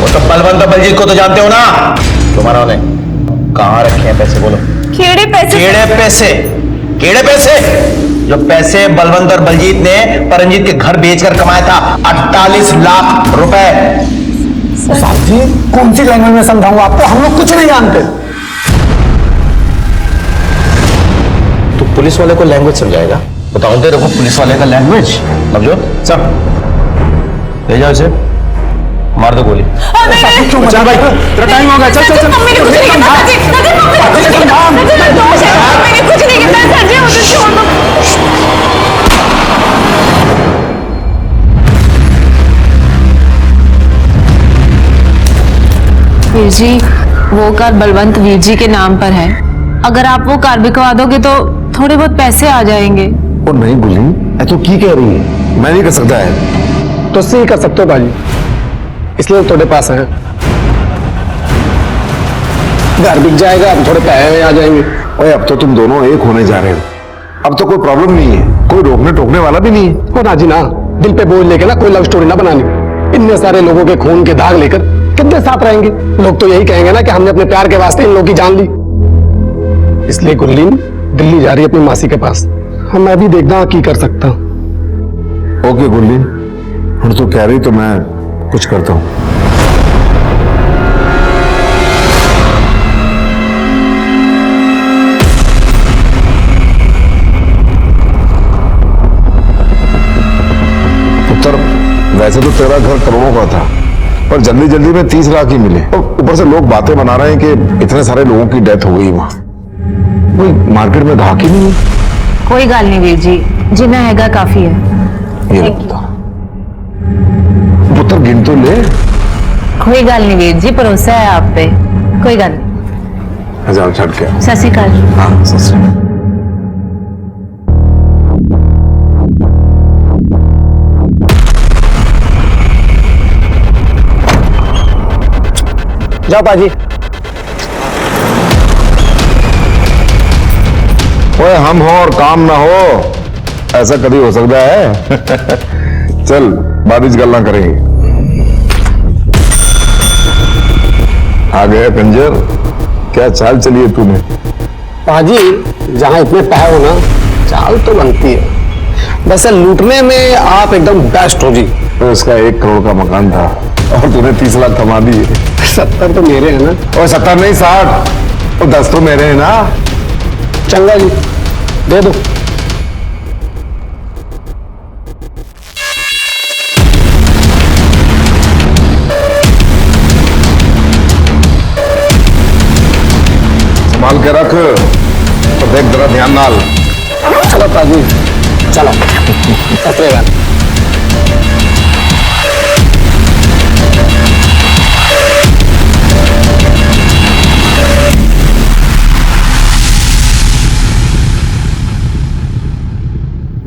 वो तो बलवंत और बलजीत को तो जानते हो ना। तुम्हारा ने कहाँ रखे हैं पैसे बोलो? केड़े पैसे? केड़े पैसे? केड़े पैसे? जो पैसे बलवंत और बलजीत ने परमजीत के घर बेचकर कमाया था 48 लाख रुपए। साहब जी कौन सी लैंग्वेज में समझाऊंगा आपको, हम लोग कुछ नहीं जानते। तो पुलिस वाले को लैंग्वेज समझाएगा? बताओ दे रखो पुलिस वाले का लैंग्वेज। समझो सर, ले जाओ इसे, मार दो गोली। चल भाई, तेरा टाइम हो गया। चल चल चल। वीर जी वो कार बलवंत वीर जी के नाम पर है, अगर आप वो कार बिकवा दोगे तो थोड़े बहुत पैसे आ जाएंगे। और नहीं गुरलीन, तू की कह रही है? मैं नहीं कर सकता है। तो सही कर सकते हो भाजी, इसलिए थोड़े पास है। घर बिक जाएगा, अब थोड़े पैसे आ जाएंगे। ओए अब तो तुम दोनों एक होने जा रहे हो, अब तो कोई प्रॉब्लम नहीं है, कोई रोकने टोकने वाला भी नहीं है। और राजी ना दिल पे बोझ लेके ना कोई लव स्टोरी ना बनानी। इतने सारे लोगों के खून के दाग लेकर कितने साथ रहेंगे? लोग तो यही कहेंगे ना कि हमने अपने प्यार के वास्ते इन लोगों की जान ली। इसलिए गुरलीन दिल्ली जा रही है अपनी मासी के पास। हम मैं भी देखता हूं की कर सकता हूं। ओके गुरलीन, हम तो कह रही तो मैं कुछ करता हूं। पुत्र, वैसे तो तेरा घर करोड़ों का था, पर जल्दी जल्दी में 30 लाख ही मिले, और ऊपर से लोग बातें बना रहे हैं कि इतने सारे लोगों की डेथ हो गई वहां। कोई मार्केट में ग्राहक ही नहीं है। कोई गल नहीं वीर जी, जिन्ना हैगा काफी है। ये लो पुत्र। पुत्र गिन तो ले। कोई गल नहीं वीर जी, भरोसा है आप पे, कोई गल नहीं। हजार छड़ के। सत श्री अकाल। हाँ, सत श्री अकाल। जाओ पाजी। ओए हम हो और काम ना हो, ऐसा कभी हो सकता है? चल बारिश गल्ला करेंगे। आ गया कंजर, क्या चाल चली है तूने? पाजी, जहां इतने पैसे हो ना, चाल तो बनती है। वैसे लूटने में आप एकदम बेस्ट हो जी। तो इसका 1 करोड़ का मकान था और तूने 30 लाख कमा दिए। 70 तो मेरे हैं ना। और 70 नहीं 60, और 10 तो मेरे हैं ना। चंगा जी, दे दो। संभाल के रख और देख जरा ध्यान नाल। चलो पाजी, चलो। कतरेगा।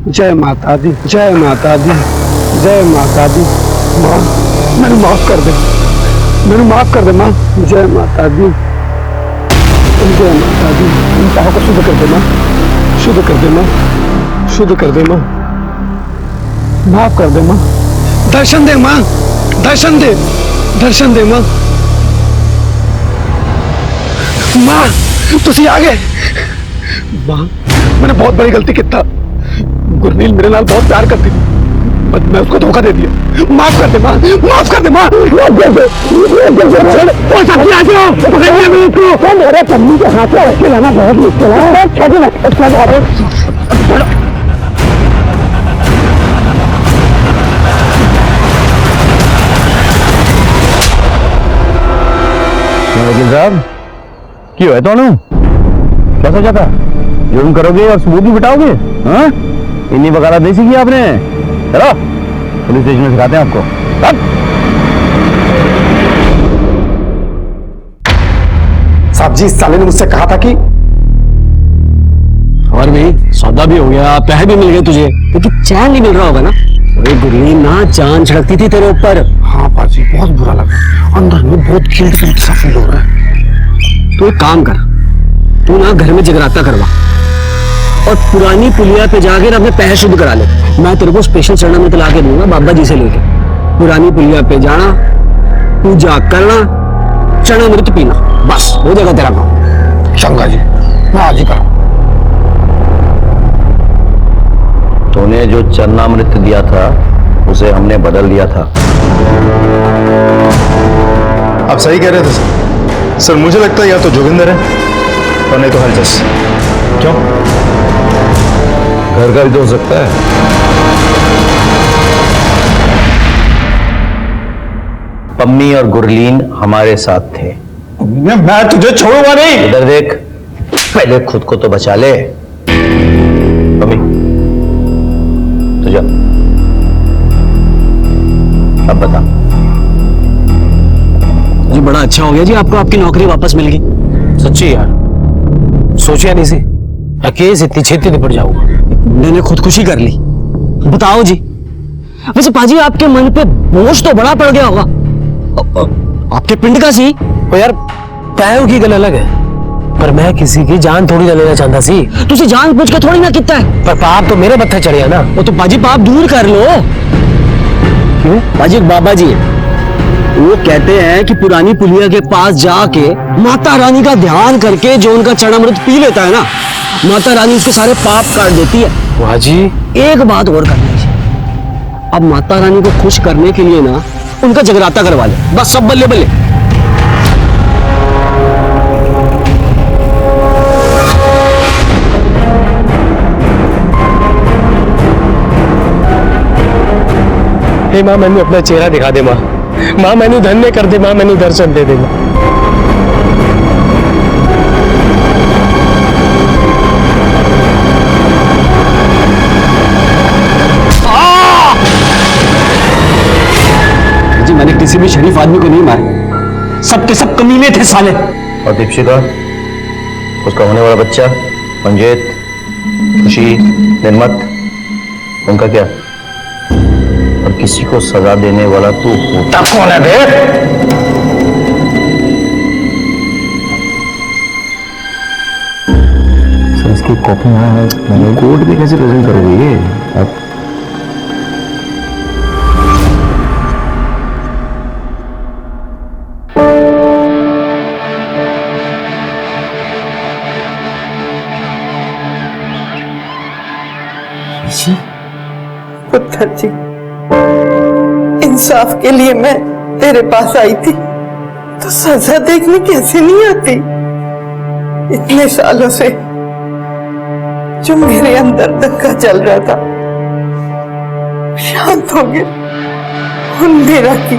जय माता दी, जय माता दी, जय माता दी। माँ, मैंने माफ कर दे, मैंने माफ कर दे माँ। जय माता दी, जय माता दी। इन पापों को शुद्ध कर दे माँ, शुद्ध कर दे माँ, शुद्ध कर दे माँ, माफ कर दे माँ। दर्शन दे माँ, दर्शन दे, दर्शन दे माँ। माँ तुसी आ गए। माँ मैंने बहुत बड़ी गलती की था। गुरनील मेरे नाल बहुत प्यार करती थी, बस मैं उसको धोखा दे दिया। माफ कर दे माँ, माफ कर दे माँ। मेरे पन्नी के हाथ में रख के लाना बहुत मुश्किल है। वकील साहब क्यों है? तो क्या सोचा था? जुर्म करोगे और सबूत भी बिठाओगे? हाँ, इन्हीं वकालत नहीं सीखी आपने? चलो पुलिस स्टेशन में सिखाते हैं आपको। साहब जी, इस साले ने मुझसे कहा था कि और भी सौदा भी हो गया, पैसे भी मिल गए तुझे, क्योंकि चैन नहीं मिल रहा होगा ना। अरे गुरलीन ना जान छिड़कती थी तेरे ऊपर। हाँ पाजी, बहुत बुरा लगा, अंदर में बहुत गिल्ट गिल्ट सा फील हो रहा है। तो एक काम कर, तू ना घर में जगराता करवा और पुरानी पुलिया पे जाकर अपने पैसे शुद्ध करा ले। मैं तेरे को स्पेशल चरणामृत ला के दूंगा बाबा जी से लेके। पुरानी पुलिया पे जाना, पूजा करना, चरणामृत पीना, बस हो जाएगा तेरा काम। चंगा जी, मैं आज ही करूँ। तूने जो चरणामृत दिया था उसे हमने बदल दिया था। आप सही कह रहे थे सर। सर मुझे लगता है या तो जोगिंदर है और नहीं तो हरजस। क्यों? घर का भी तो हो सकता है। पम्मी और गुरलीन हमारे साथ थे। मैं तुझे छोड़ूंगा नहीं। इधर देख, पहले खुद को तो बचा ले। पम्मी तो जा, अब बता। जी बड़ा अच्छा हो गया जी, आपको आपकी नौकरी वापस मिल गई। सच्ची यार, सोचा नहीं सी केस इतनी छेती निपट जाऊंगा। मैंने खुदकुशी कर ली। बताओ जी, वैसे पाजी आपके मन पे बोझ तो बड़ा पड़ गया होगा। आपके पिंड का सी। तो यार पैरों की गल अलग है, पर मैं किसी की जान थोड़ी ना लेना चाहता सी। तुझे जान पूछ के थोड़ी ना कितना है। पर पाप तो मेरे मत्थे चढ़िया ना। वो तो पाजी पाप दूर कर लो। क्यों? पाजी एक बाबा जी है, लोग कहते हैं कि पुरानी पुलिया के पास जाके माता रानी का ध्यान करके जो उनका चरणामृत पी लेता है ना, माता रानी उसके सारे पाप काट देती है। वाह जी, एक बात और करनी है, अब माता रानी को खुश करने के लिए ना उनका जगराता करवा ले, बस सब बल्ले बल्ले। हे मां, मैंने अपना चेहरा दिखा दे मां। मां मैंने धन्य कर दे मां, मैंने दर्शन दे दे मां। जी मैंने किसी भी शरीफ आदमी को नहीं मारे, सबके सब कमीने थे साले। और दीपशिका, उसका होने वाला बच्चा मंजेत, खुशी, निर्मत, उनका क्या? और किसी को सजा देने वाला तू होता कौन है बे? सर इसकी कॉपी यहाँ है, मैंने कोर्ट में कैसे प्रेजेंट करोगे ये आप? पुत्र जी, इंसाफ के लिए मैं तेरे पास आई थी, तो सजा देखने कैसे नहीं आती? इतने सालों से जो मेरे अंदर धक्का चल रहा था शांत हो गया। अंधेरा की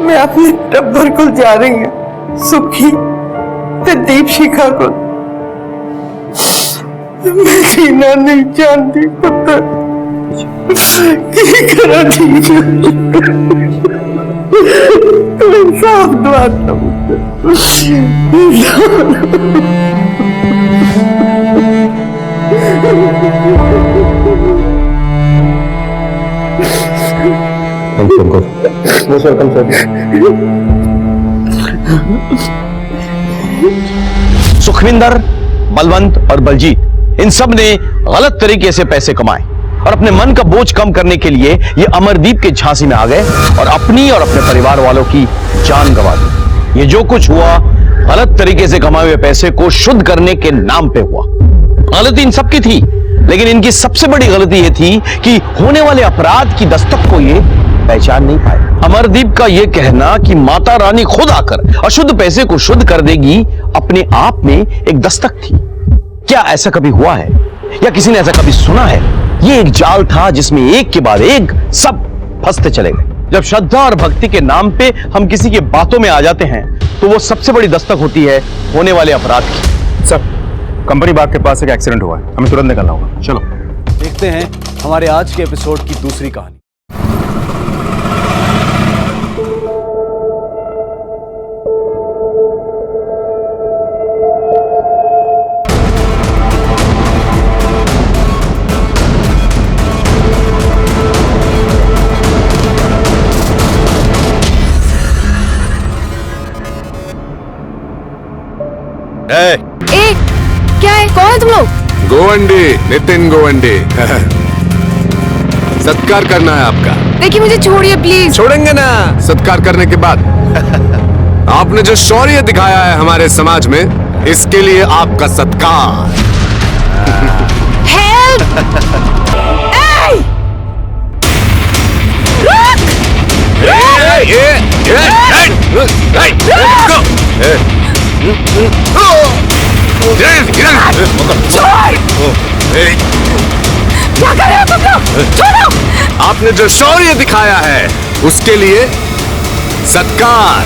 मैं अपने टब्बर को जा रही हूँ, सुखी ते दीपशिखा को मैं जीना नहीं जानती पुत्र, की करा ठीक तू इंसाफ दवाता सुखविंदर, बलवंत और बलजीत, इन सब ने गलत तरीके से पैसे कमाए और अपने मन का बोझ कम करने के लिए ये अमरदीप के झांसे में आ गए और अपनी और अपने परिवार वालों की जान गंवा दी। ये जो कुछ हुआ गलत तरीके से कमाए हुए पैसे को शुद्ध करने के नाम पे हुआ। गलती इन सबकी थी, लेकिन इनकी सबसे बड़ी गलती ये थी कि होने वाले अपराध की दस्तक को ये पहचान नहीं पाए। अमरदीप का यह कहना कि माता रानी खुद आकर अशुद्ध पैसे को शुद्ध कर देगी अपने आप में एक दस्तक थी। क्या ऐसा कभी हुआ है या किसी ने ऐसा कभी सुना है? ये एक जाल था जिसमें एक के बाद एक सब फंसते चले गए। जब श्रद्धा और भक्ति के नाम पे हम किसी की बातों में आ जाते हैं तो वो सबसे बड़ी दस्तक होती है होने वाले अपराध की। सर, कंपनी बाग के पास एक एक्सीडेंट हुआ है, हमें तुरंत निकलना होगा। चलो देखते हैं हमारे आज के एपिसोड की दूसरी कहानी। क्या है? कौन है तुम लोग? गोवंडी, नितिन गोवंडी। सत्कार करना है आपका। देखिए मुझे छोड़िए प्लीज। छोड़ेंगे ना, सत्कार करने के बाद। आपने जो शौर्य दिखाया है हमारे समाज में, इसके लिए आपका सत्कार। हेल्प! क्या कर रहे हो तुम लोग? छोड़ो! आपने जो शौर्य दिखाया है उसके लिए सत्कार।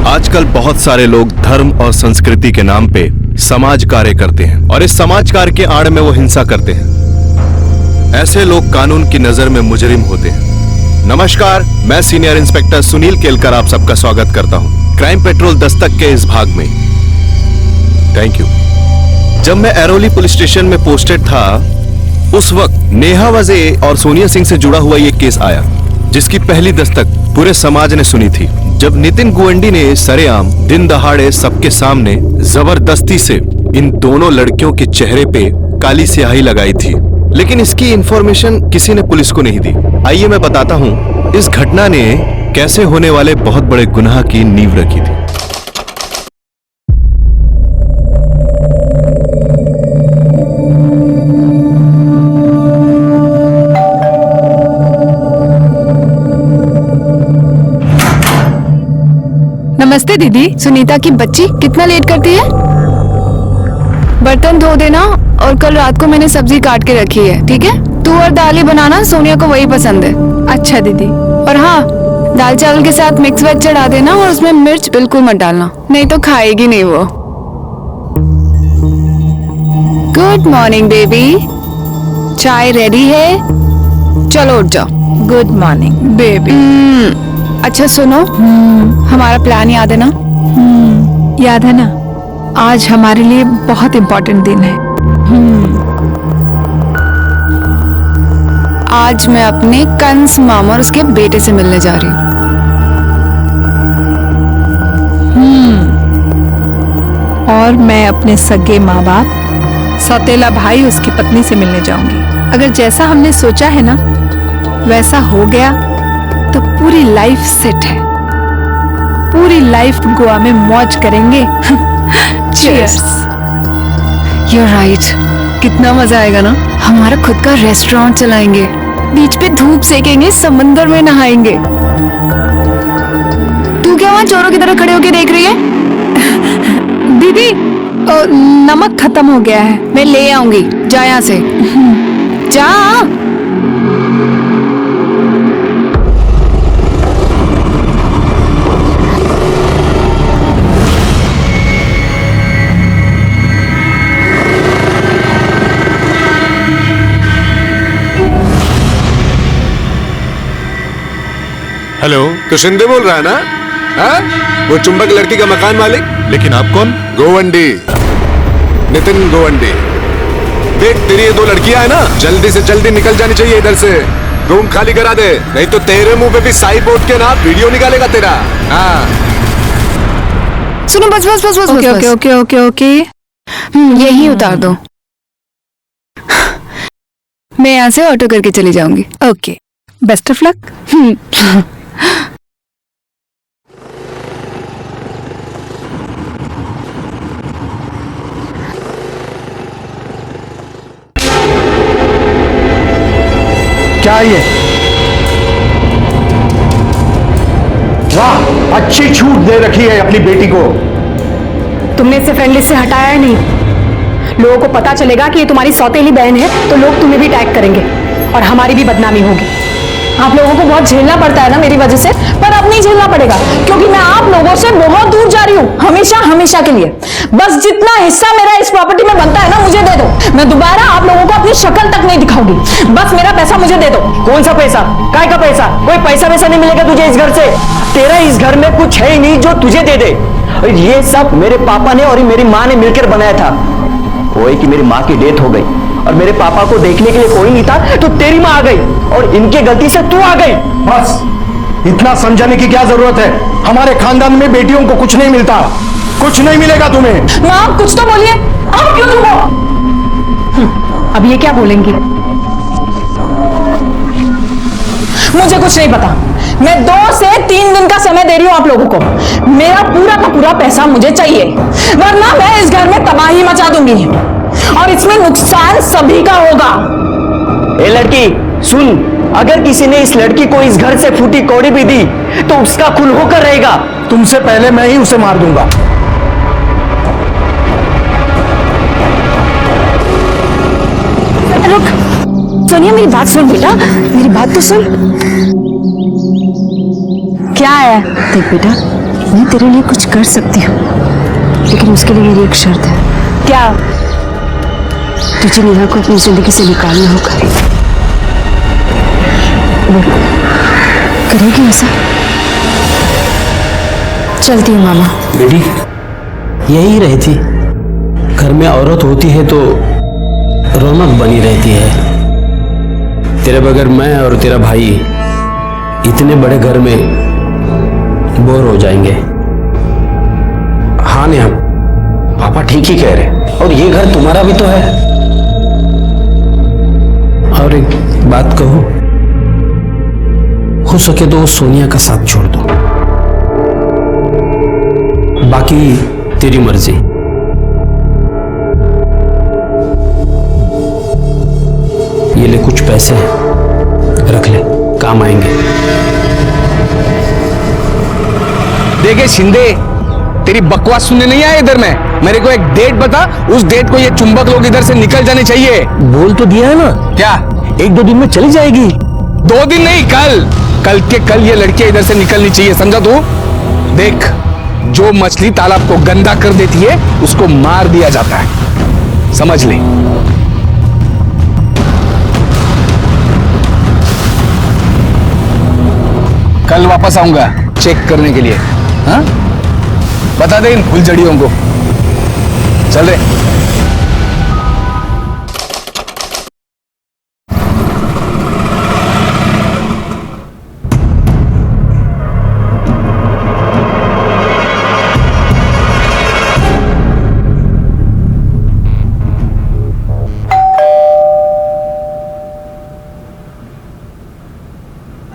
आजकल बहुत सारे लोग धर्म और संस्कृति के नाम पे समाज कार्य करते हैं और इस समाज कार्य के आड़ में वो हिंसा करते हैं। ऐसे लोग कानून की नजर में मुजरिम होते हैं। नमस्कार, मैं सीनियर इंस्पेक्टर सुनील केलकर आप सबका स्वागत करता हूं क्राइम पेट्रोल दस्तक के इस भाग में। Thank you. जब मैं एरोली पुलिस स्टेशन में पोस्टेड था उस वक्त नेहा वजे और सोनिया सिंह से जुड़ा हुआ ये केस आया, जिसकी पहली दस्तक पूरे समाज ने सुनी थी। जब नितिन गोवंडी ने सरेआम दिन दहाड़े सबके सामने जबरदस्ती से इन दोनों लड़कियों के चेहरे पे काली स्याही लगाई थी लेकिन इसकी इंफॉर्मेशन किसी ने पुलिस को नहीं दी। आइए मैं बताता हूं इस घटना ने कैसे होने वाले बहुत बड़े गुनाह की नींव रखी थी। नमस्ते दीदी। सुनीता की बच्ची कितना लेट करती है? बर्तन धो देना और कल रात को मैंने सब्जी काट के रखी है, ठीक है? तू और दाल ही बनाना, सोनिया को वही पसंद है। अच्छा दीदी। और हाँ, दाल चावल के साथ मिक्स वेज चढ़ा देना और उसमें मिर्च बिल्कुल मत डालना, नहीं तो खाएगी नहीं वो। गुड मॉर्निंग बेबी, चाय रेडी है, चलो उठ जाओ। Good morning baby. अच्छा सुनो, हमारा प्लान याद है ना? याद है ना? आज हमारे लिए बहुत इम्पोर्टेंट दिन है। आज मैं अपने कंस मामा और उसके बेटे से मिलने जा रही हूँ। और मैं अपने सगे माँ बाप, सौतेला भाई उसकी पत्नी से मिलने जाऊंगी। अगर जैसा हमने सोचा है ना वैसा हो गया तो पूरी लाइफ सेट है। पूरी लाइफ गोवा में मौज करेंगे। Cheers. You're right. कितना मजा आएगा ना। हमारा खुद का रेस्टोरेंट चलाएंगे, बीच पे धूप सेकेंगे, समंदर में नहाएंगे। तू क्या वहाँ चोरों की तरह खड़े होके देख रही है? दीदी, नमक खत्म हो गया है, मैं ले आऊंगी। जा यहाँ से, जा। हेलो, तो शिंदे बोल रहा है ना? हाँ? वो चुंबक लड़की का मकान मालिक। लेकिन आप कौन? गोवंडी, नितिन गोवंडी। देख, तेरी ये दो लड़कियां है ना, जल्दी से जल्दी निकल जानी चाहिए इधर से। रूम खाली करा दे, नहीं तो तेरे मुंह पे भी साई पोट के ना वीडियो निकालेगा तेरा। हाँ। सुनो, बस बस बस बस। Okay okay okay okay okay, यही उतार दो। मैं यहाँ से ऑटो करके चली जाऊंगी। Okay, best of luck. क्या ये? वाह, अच्छी छूट दे रखी है अपनी बेटी को। तुमने इसे फ्रेंड लिस्ट से हटाया है नहीं। लोगों को पता चलेगा कि ये तुम्हारी सौतेली बहन है तो लोग तुम्हें भी टैग करेंगे और हमारी भी बदनामी होगी। आप लोगों को बहुत झेलना पड़ता है ना मेरी वजह से, पर अब नहीं झेलना पड़ेगा क्योंकि मैं आप लोगों से बहुत दूर जा रही हूँ, हमेशा हमेशा के लिए। बस जितना हिस्सा मेरा इस प्रॉपर्टी में बनता है ना, मुझे दे दो। मैं दोबारा आप लोगों को अपनी शक्ल तक नहीं दिखाऊंगी। बस मेरा पैसा मुझे दे दो। कौन सा पैसा? काय का पैसा? कोई पैसा वैसा नहीं मिलेगा तुझे इस घर से। तेरा इस घर में कुछ है ही नहीं जो तुझे दे दे। और ये सब मेरे पापा ने और मेरी माँ ने मिलकर बनाया था। वो है कि मेरी माँ की डेथ हो गई और मेरे पापा को देखने के लिए कोई नहीं था, तो तेरी माँ आ गई और इनके गलती से तू आ गई। बस इतना समझाने की क्या जरूरत है? हमारे खानदान में बेटियों को कुछ नहीं मिलता, कुछ नहीं मिलेगा तुम्हें। माँ, आप कुछ तो बोलिए। आप क्यों चुप हो? अब ये क्या बोलेंगी? मुझे कुछ नहीं पता। मैं 2 से 3 दिन का समय दे रही हूँ आप लोगों को। मेरा पूरा का पूरा पैसा मुझे चाहिए, वरना मैं इस घर में तबाही मचा दूंगी और इसमें नुकसान सभी का होगा। ए लड़की सुन, अगर किसी ने इस लड़की को इस घर से फूटी कौड़ी भी दी तो उसका खून होकर रहेगा। तुमसे पहले मैं ही उसे मार दूंगा। रुक, सोनिया मेरी बात सुन बेटा, मेरी बात तो सुन। क्या है? देख बेटा, मैं तेरे लिए कुछ कर सकती हूँ, लेकिन उसके लिए मेरी एक शर्त है। क्या? तुझे नेहा को अपनी जिंदगी से निकालना होगा। करेगी ऐसा? चलती हूँ मामा। बेटी, यही रही थी। घर में औरत होती है तो रौनक बनी रहती है। तेरे बगैर मैं और तेरा भाई इतने बड़े घर में बोर हो जाएंगे। हाँ नेहा, पापा ठीक ही कह रहे, और ये घर तुम्हारा भी तो है। और एक बात कहूं, हो सके तो सोनिया का साथ छोड़ दो, बाकी तेरी मर्जी। ये ले कुछ पैसे हैं, रख ले, काम आएंगे। देखे शिंदे, तेरी बकवास सुनने नहीं आया इधर में। मेरे को एक डेट बता, उस डेट को ये चुंबक लोग इधर से निकल जाने चाहिए। बोल तो दिया है ना। क्या? 1-2 दिन में चली जाएगी। 2 दिन नहीं, कल के कल ये लड़कियां इधर से निकलनी चाहिए, समझा तू? देख, जो मछली तालाब को गंदा कर देती है उसको मार दिया जाता है, समझ ले। कल वापस आऊंगा चेक करने के लिए। हाँ, बता दे इन फुलझड़ियों को। चल रहे।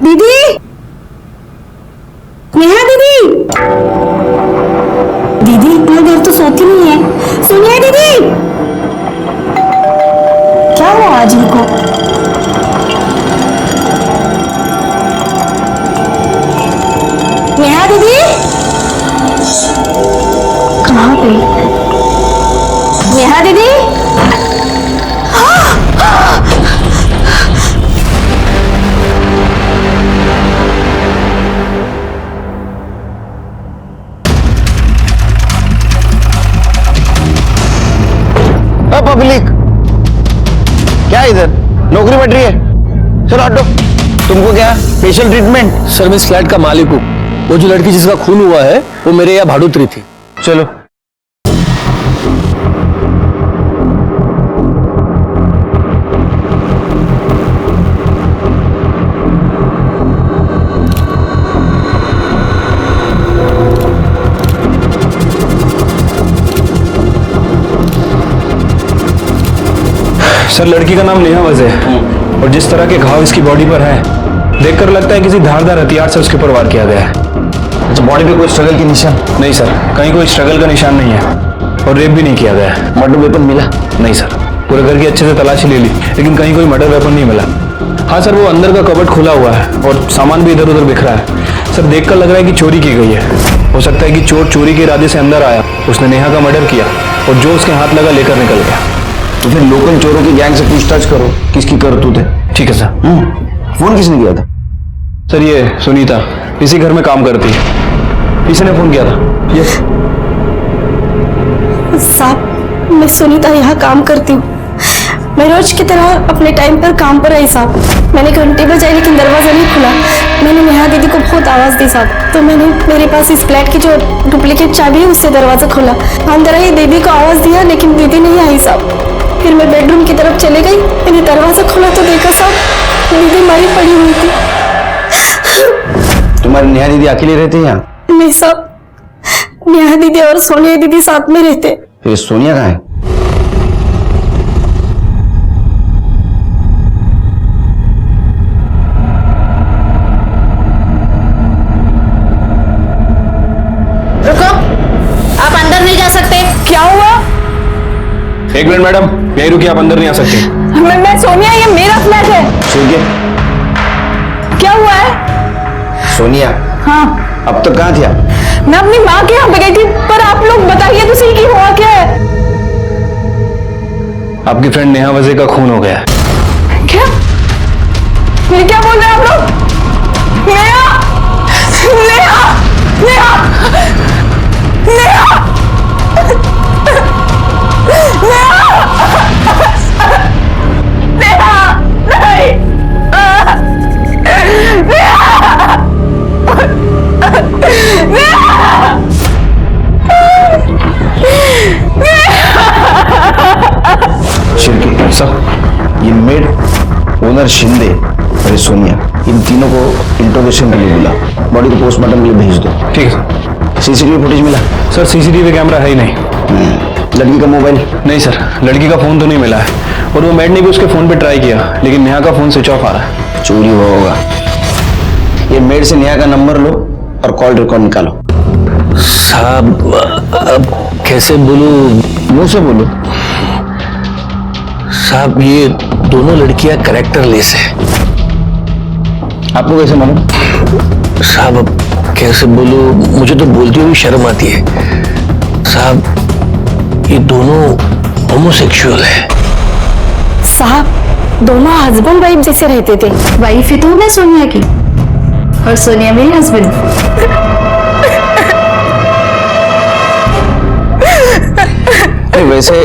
दीदी, नेहा दीदी, दीदी इतना देर तो सोती नहीं है। सोनिया दीदी, क्या हुआ आज इनको? नेहा दीदी, कहाँ गई? नेहा दीदी, पब्लिक क्या इधर नौकरी बैठ रही है? चलो हटो। तुमको क्या स्पेशल ट्रीटमेंट? सर मैं इस फ्लैट का मालिक हूँ। वो जो लड़की जिसका खून हुआ है वो मेरे यहाँ भाड़ूत्री थी। चलो। सर लड़की का नाम नेहा वज़े है और जिस तरह के घाव इसकी बॉडी पर है देखकर लगता है किसी धारदार हथियार से उसके ऊपर वार किया गया है। अच्छा, बॉडी पे कोई स्ट्रगल के निशान? नहीं सर, कहीं कोई स्ट्रगल का निशान नहीं है और रेप भी नहीं किया गया है। मर्डर वेपन मिला? नहीं सर, पूरे घर की अच्छे से तलाशी ले ली लेकिन कहीं कोई मर्डर वेपन नहीं मिला। हाँ सर, वो अंदर का कबर्ड खुला हुआ है और सामान भी इधर उधर बिखरा है। सर देखकर लग रहा है कि चोरी की गई है। हो सकता है कि चोर चोरी के इरादे से अंदर आया, उसने नेहा का मर्डर किया और जो उसके हाथ लगा लेकर निकल गया। तो फिर लोकल चोरों की गैंग से पूछताछ करो, किसकी करतूत है। ठीक है सर। फोन किसने किया था? सर ये सुनीता इसी घर में काम करती है, इसी ने फोन किया था। ये साहब, मैं सुनीता यहाँ काम करती हूँ। मैं रोज की तरह अपने टाइम पर काम पर आई साहब। मैंने घंटे बजाई लेकिन दरवाजा नहीं खुला। मैंने नेहा दीदी को बहुत आवाज दी साहब, तो मैंने मेरे पास इस फ्लैट की जो डुप्लीकेट चाबी है उससे दरवाजा खोला। अंदर आई दीदी को आवाज दिया लेकिन दीदी नहीं आई साहब। फिर मैं बेडरूम की तरफ चले गई, मैंने दरवाजा खोला तो देखा साहब दीदी मरी पड़ी हुई थी। तुम्हारी नेहा दीदी अकेले रहते हैं यहाँ? नहीं साहब, नेहा दीदी और सोनिया दीदी साथ में रहते। फिर सोनिया कहाँ है? रुको, आप अंदर नहीं जा सकते। क्या हुआ? एक मिनट मैडम, यहीं रुकिए, आप अंदर नहीं आ सकते। मैं सोनिया, ये मेरा फ्लैट है। सोनिया? क्या हुआ है? सोनिया? हाँ, अब तक कहाँ थी आप? मैं अपनी माँ के यहाँ पे गई थी, पर आप लोग बताइए तो सही कि हुआ क्या है? आपकी फ्रेंड नेहा वज़े का खून हो गया है। क्या? ये क्या बोल रहे हैं आप लोग? नेहा! नेहा! नेहा! नेहा! शिरके सब ये मेड, ओनर शिंदे और ये सोनिया, इन तीनों को इंट्रोगेशन के लिए बुला, बॉडी को पोस्टमार्टम के लिए भेज दो। ठीक है। सीसीटीवी फुटेज मिला? सर सीसीटीवी कैमरा है ही नहीं। लड़की का मोबाइल? नहीं सर, लड़की का फोन तो नहीं मिला है और वो मेड ने भी उसके फोन पे ट्राई किया, लेकिन नेहा का फोन स्विच ऑफ आ रहा है। चोरी हुआ होगा। ये मेड से नेहा का नंबर लो और कॉल रिकॉर्ड निकालो। साहब अब कैसे बोलूं? मुंह से बोलो। साहब ये दोनों लड़कियां कैरेक्टरलेस है। आपको कैसे मालूम? साहब अब कैसे बोलूं, मुझे तो बोलती हुई शर्म आती है। साहब ये दोनों होमोसेक्सुअल है। साहब दोनों हस्बैंड वाइफ जैसे रहते थे। वाइफ ही तो मैं सोनिया की और सोनिया मेरे हस्बैंड। वैसे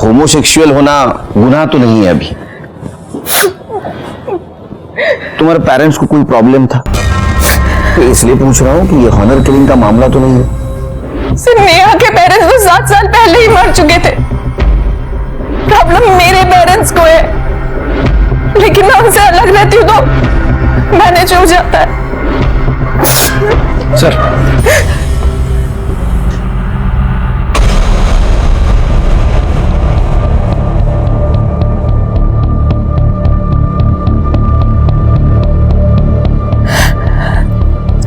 होमोसेक्सुअल होना गुनाह तो नहीं है अभी। तुम्हारे पेरेंट्स को कोई प्रॉब्लम था तो इसलिए पूछ रहा हूँ कि ये हॉनर किलिंग का मामला तो नहीं है। सिर्फ नेहा के पेरेंट्स तो 7 साल पहले ही मर चुके थे। प्रॉब्लम मेरे पेरेंट्स को है, लेकिन मैं उनसे अलग रहती हूँ तो मैनेज हो जाता है। सर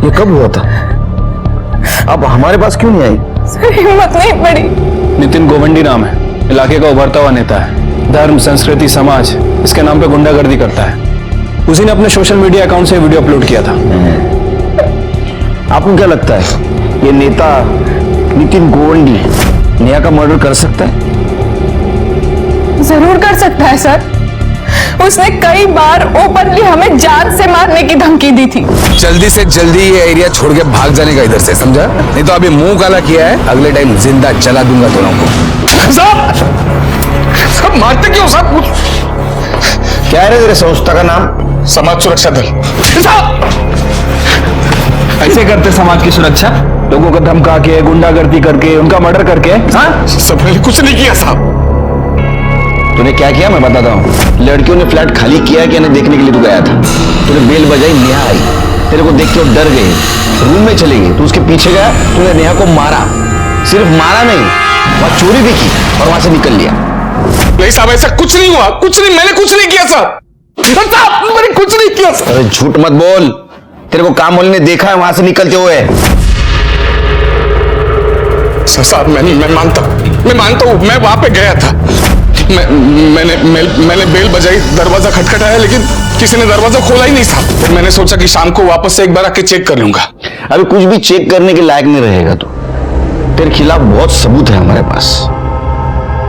ये कब हुआ था? अब हमारे पास क्यों नहीं आई? सर हिम्मत नहीं पड़ी। नितिन गोवंडी नाम है, इलाके का उभरता हुआ नेता है। धर्म, संस्कृति, समाज इसके नाम पे गुंडागर्दी करता है। उसी ने अपने सोशल मीडिया अकाउंट से वीडियो अपलोड किया था। आपको क्या लगता है ये नेता नितिन गोवंडी नेहा का मर्डर कर सकता है? जरूर कर सकता है सर। उसने कई बार ओपनली हमें जान से मारने की धमकी दी थी। जल्दी से जल्दी ये एरिया छोड़ के भाग जाने का इधर से, समझा? नहीं तो अभी मुंह काला किया है, अगले टाइम जिंदा जला दूंगा दोनों को। सब मारते क्यों सब? क्या है तेरे संस्था का नाम? समाज सुरक्षा दल। ऐसे करते समाज की सुरक्षा? लोगों को धमका के, गुंडागर्दी करके, उनका मर्डर करके? हाँ सब मैंने कुछ नहीं किया साहब। तूने क्या किया मैं बताता हूँ। लड़कियों ने फ्लैट खाली किया कि नहीं देखने के लिए तू गया था। तूने बेल बजाई, नेहा आई, तेरे को देख के वो डर गई, रूम में चली गई। तू उसके पीछे गया, तूने नेहा को मारा। सिर्फ मारा नहीं, वहां चोरी देखी और वहां से निकल लिया। नहीं साहब ऐसा कुछ नहीं हुआ, कुछ नहीं, मैंने कुछ नहीं किया साहब। मैंने कुछ नहीं किया साहब। अरे झूठ मत बोल, तेरे को काम वाले ने देखा है वहां से निकलते हुए। साहब मैं मानता हूँ मैं वहां पे गया था। मैंने बेल बजाई, दरवाजा खटखटाया, लेकिन किसी ने दरवाजा खोला ही नहीं साहब। फिर मैंने सोचा कि शाम को वापस से एक बार आके चेक कर लूंगा। अभी कुछ भी चेक करने के लायक नहीं रहेगा तू। तेरे खिलाफ बहुत सबूत है हमारे पास।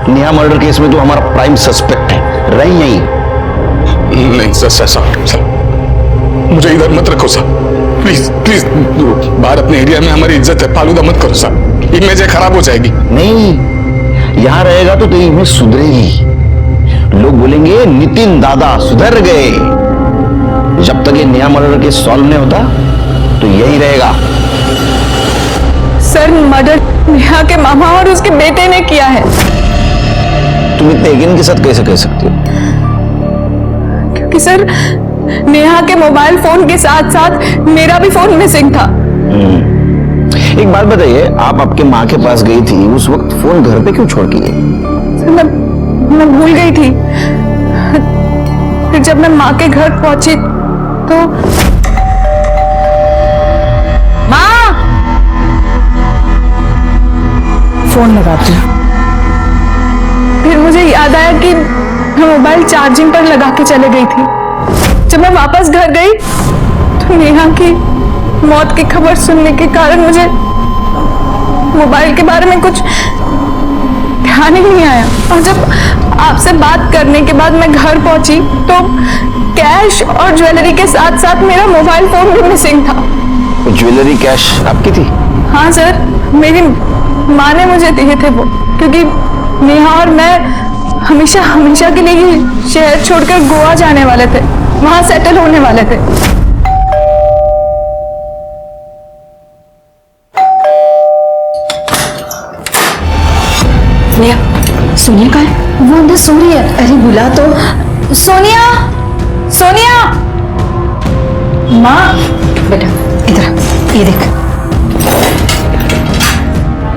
नेहा मर्डर केस में तू हमारा प्राइम सस्पेक्ट है, रही नहीं सर, मुझे इधर मत रखो साहब, प्लीज प्लीज। बाहर अपने एरिया में हमारी इज्जत है, फालूदा मत करो साहब, इमेज खराब हो जाएगी। नहीं, यहां रहेगा तो तेरी इमेज सुधरेगी। लोग बोलेंगे नितिन दादा सुधर गए। जब तक ये नया मर्डर केस सॉल्व नहीं होता तो यही रहेगा। सर मर्डर नेहा के मामा और उसके बेटे ने किया है। तुम इतने यकीन के साथ कैसे कह सकती हो? क्योंकि सर नेहा के मोबाइल फोन के साथ साथ मेरा भी फोन मिसिंग था। एक बात बताइए, आप आपके माँ के पास गई थी, उस वक्त फोन घर पे क्यों छोड़ के गई? मैं भूल गई थी। फिर जब मैं माँ के घर पहुंची तो माँ, फोन लगाती हूँ। फिर मुझे याद आया कि मैं मोबाइल चार्जिंग पर लगा के चले गई थी। जब मैं वापस घर गई तो नेहा की मौत की खबर सुनने के कारण मुझे मोबाइल के बारे में कुछ ध्यान ही नहीं आया। और जब आपसे बात करने के बाद मैं घर पहुंची तो कैश और ज्वेलरी के साथ साथ मेरा मोबाइल फोन भी मिसिंग था। ज्वेलरी कैश आपकी थी? हाँ सर, मेरी माँ ने मुझे दिए थे वो, क्योंकि नेहा और मैं हमेशा के लिए ही शहर छोड़कर गोवा जाने वाले थे, वहां सेटल होने वाले थे। सोनिया कहाँ है? वो अंदर सो रही है। अरे बुला तो। सोनिया, सोनिया। माँ, बेटा इधर आ, ये देख।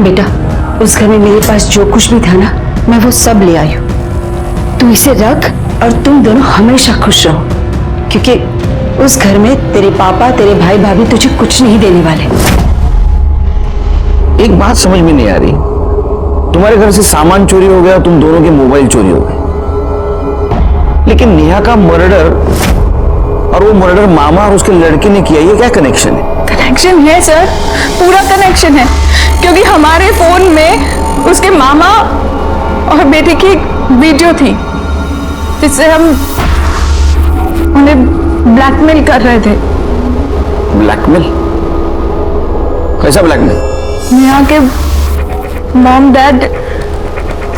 बेटा उस घर में मेरे पास जो कुछ भी था ना, मैं वो सब ले आई हूँ। तू इसे रख और तुम दोनों हमेशा खुश रहो, क्योंकि उस घर में तेरे पापा तेरे भाई भाभी तुझे कुछ नहीं देने वाले। एक बात समझ में नहीं आ रही, तुम्हारे घर से सामान चोरी हो गया, तुम दोनों के मोबाइल चोरी हो गए, लेकिन नेहा का मर्डर और वो मर्डर मामा और उसके लड़के ने किया, ये क्या कनेक्शन है? कनेक्शन है सर, पूरा कनेक्शन है, क्योंकि हमारे फोन में उसके मामा और बेटे की एक वीडियो थी जिससे हम उन्हें ब्लैकमेल कर रहे थे। ब्लैकमेल? कैसा ब्लैकमेल? नेहा के मॉम डैड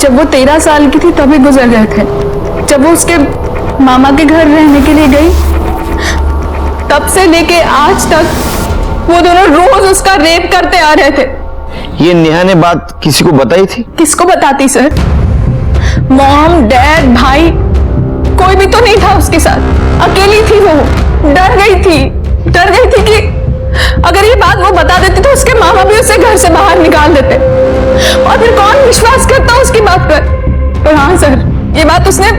जब वो 13 साल की थी तभी गुजर गए थे। जब वो उसके मामा के घर रहने के लिए गई, तब से लेके आज तक वो दोनों रोज उसका रेप करते आ रहे थे। ये नेहा ने बात किसी को बताई थी? किसको बताती सर? मॉम डैड भाई कोई भी तो नहीं था उसके साथ, अकेली थी वो। डर गई थी कि अगर ये बात वो बता देती तो उसके मामा भी उसे घर से बाहर निकाल देते, और फिर कौन विश्वास करता उसकी बात पर। और हाँ सर, ये बात उसने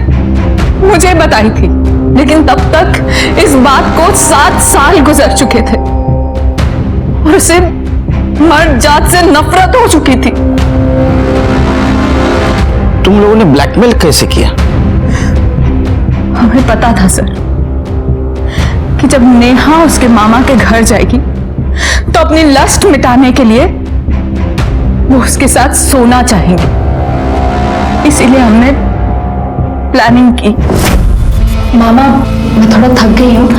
मुझे बताई थी, लेकिन तब तक इस बात को 7 साल गुजर चुके थे और उसे मर्द जात से नफरत हो चुकी थी। तुम लोगों ने ब्लैकमेल कैसे किया? हमें पता था सर कि जब नेहा उसके मामा के घर जाएगी तो अपनी लस्ट मिटाने के लिए वो उसके साथ सोना चाहेंगे, इसीलिए हमने प्लानिंग की। मामा, मैं थोड़ा थक गई हूँ,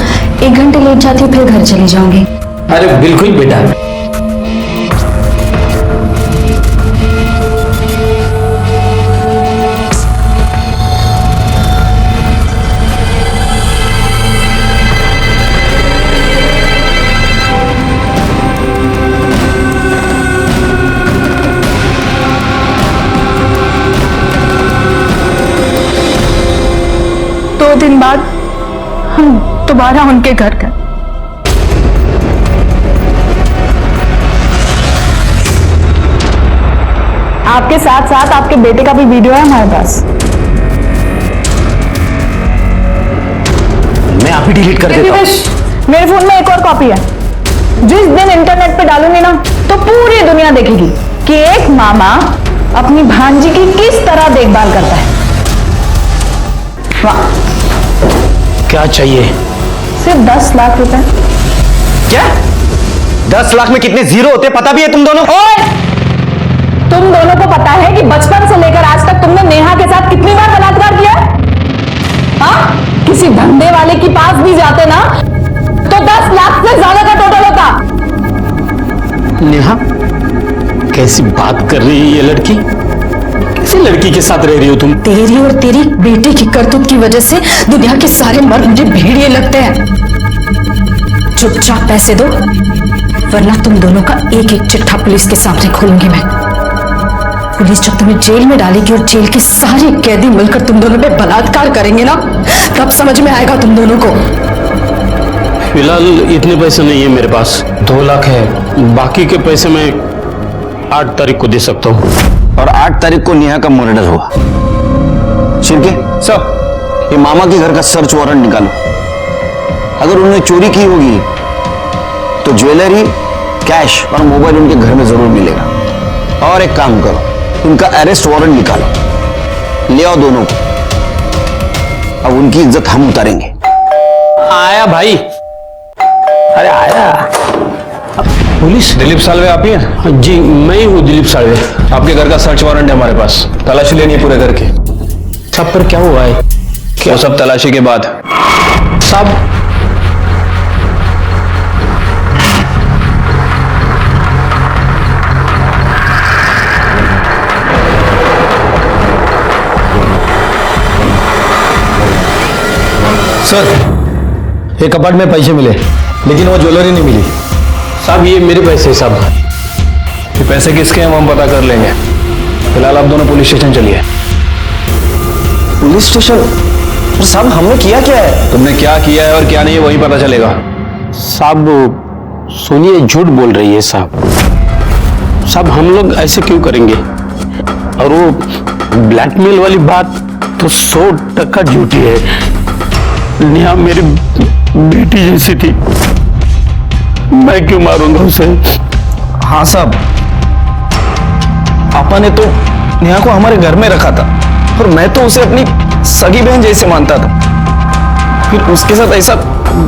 1 घंटे लेट जाती हूँ, फिर घर चली जाऊंगी। अरे बिल्कुल बेटा। दो दिन बाद हम दोबारा उनके घर गए। आपके साथ साथ आपके बेटे का भी वीडियो है हमारे पास। मैं आप ही डिलीट कर देता हूं। मेरे फोन में एक और कॉपी है। जिस दिन इंटरनेट पे डालूंगी ना तो पूरी दुनिया देखेगी कि एक मामा अपनी भांजी की किस तरह देखभाल करता है। वाह, क्या चाहिए? सिर्फ 10 लाख रुपए। क्या? 10 लाख में कितने जीरो होते पता भी है तुम दोनों? तुम दोनों को पता है कि बचपन से लेकर आज तक तुमने नेहा के साथ कितनी बार बलात्कार किया? हाँ, किसी धंधे वाले के पास भी जाते ना तो 10 लाख से ज्यादा का टोटल होता। नेहा, कैसी बात कर रही है ये लड़की? किसी लड़की के साथ रह रही हो तुम? तेरी और तेरी बेटी की करतूत की वजह से दुनिया के सारे मर्द मुझे भेड़िए लगते हैं। चुपचाप पैसे दो, वरना तुम दोनों का एक एक चिट्ठा पुलिस के सामने खोलूंगी मैं। पुलिस जब तुम्हें जेल में डालेगी और जेल के सारे कैदी मिलकर तुम दोनों पे बलात्कार करेंगे ना, तब समझ में आएगा तुम दोनों को। फिलहाल इतने पैसे नहीं है मेरे पास, 2 लाख है। बाकी के पैसे मैं 8 तारीख को दे सकता हूँ। और 8 तारीख को नेहा का मर्डर हुआ। शिर्के सर, ये मामा के घर का सर्च वारंट निकालो। अगर उन्होंने चोरी की होगी तो ज्वेलरी, कैश और मोबाइल उनके घर में जरूर मिलेगा। और एक काम करो, उनका अरेस्ट वारंट निकालो, ले आओ दोनों को। अब उनकी इज्जत हम उतारेंगे। आया भाई, अरे आया। पुलिस? दिलीप सालवे आप ही हैं? जी मैं ही हूँ दिलीप सालवे। आपके घर का सर्च वारंट है हमारे पास, तलाशी लेनी है पूरे घर की। सब पर क्या हुआ है? वो सब तलाशी के बाद। सब सर, एक कपाट में पैसे मिले, लेकिन वो ज्वेलरी नहीं मिली। साहब ये मेरे पैसे सब। ये पैसे किसके हैं वो हम पता कर लेंगे। फिलहाल आप दोनों पुलिस स्टेशन चलिए। Police station? साहब हमने किया क्या है? तुमने क्या किया है और क्या नहीं है वही पता चलेगा। साहब सुनिए, झूठ बोल रही है साहब। साहब हम लोग ऐसे क्यों करेंगे? और वो ब्लैकमेल वाली बात तो 100% झूठी है। नेहा मेरी बेटी जैसी थी, मैं क्यों मारूंगा उसे? हाँ साहब, पापा ने तो नेहा को हमारे घर में रखा था और मैं तो उसे अपनी सगी बहन जैसे मानता था। फिर उसके साथ ऐसा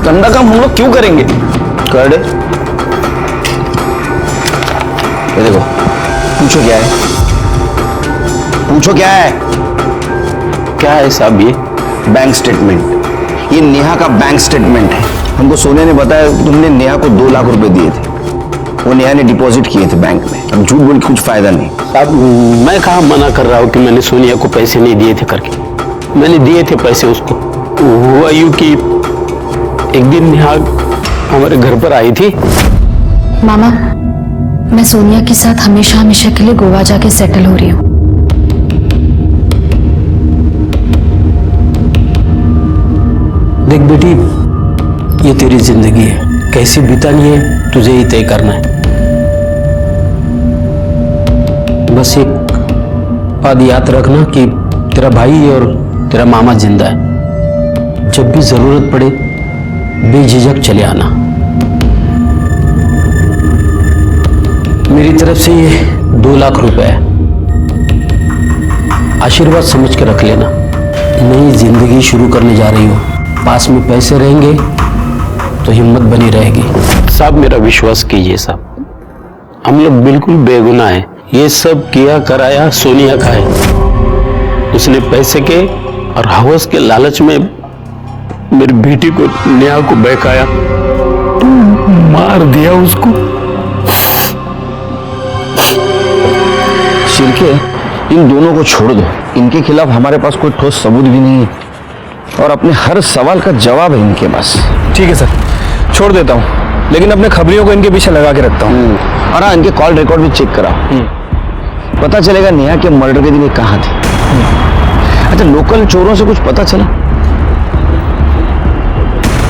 गंदा काम हम लोग क्यों करेंगे? कर दे। ये देखो, पूछो क्या है? पूछो क्या है? क्या है साहब? ये बैंक स्टेटमेंट, ये नेहा का बैंक स्टेटमेंट है। हमको सोनिया ने बताया तुमने नेहा को 2 लाख रुपए दिए थे, वो नेहा ने डिपॉजिट किए थे बैंक में। अब झूठ बोल के कुछ फायदा नहीं। अब मैं कहाँ मना कर रहा हूँ कि मैंने सोनिया को पैसे नहीं दिए थे करके। मैंने दिए थे पैसे उसको। हुआ यूं कि एक दिन नेहा हमारे घर पर आई थी। मामा, मैं सोनिया के साथ हमेशा हमेशा के लिए गोवा जाके सेटल हो रही हूँ। देख बेटी, ये तेरी जिंदगी है, कैसी बितानी है तुझे ही तय करना है। बस एक बात याद रखना कि तेरा भाई और तेरा मामा जिंदा है। जब भी जरूरत पड़े बेझिझक चले आना। मेरी तरफ से ये 2 लाख रुपए है, आशीर्वाद समझ के रख लेना। नई जिंदगी शुरू करने जा रही हो, पास में पैसे रहेंगे तो हिम्मत बनी रहेगी। साहब मेरा विश्वास कीजिए साहब, हम लोग बिल्कुल बेगुनाह हैं। ये सब किया कराया सोनिया का है। उसने पैसे के और हवस के लालच में मेरी बेटी को, नेहा को बहकाया, मार दिया उसको। शिरके, इन दोनों को छोड़ दो। इनके खिलाफ हमारे पास कोई ठोस सबूत भी नहीं है और अपने हर सवाल का जवाब है इनके पास। ठीक है सर, छोड़ देता हूँ, लेकिन अपने खबरियों को इनके पीछे लगा के रखता हूँ। और हाँ, इनके कॉल रिकॉर्ड भी चेक कराओ। पता चलेगा नेहा के मर्डर के दिन ये कहाँ थे। अच्छा, लोकल चोरों से कुछ पता चला?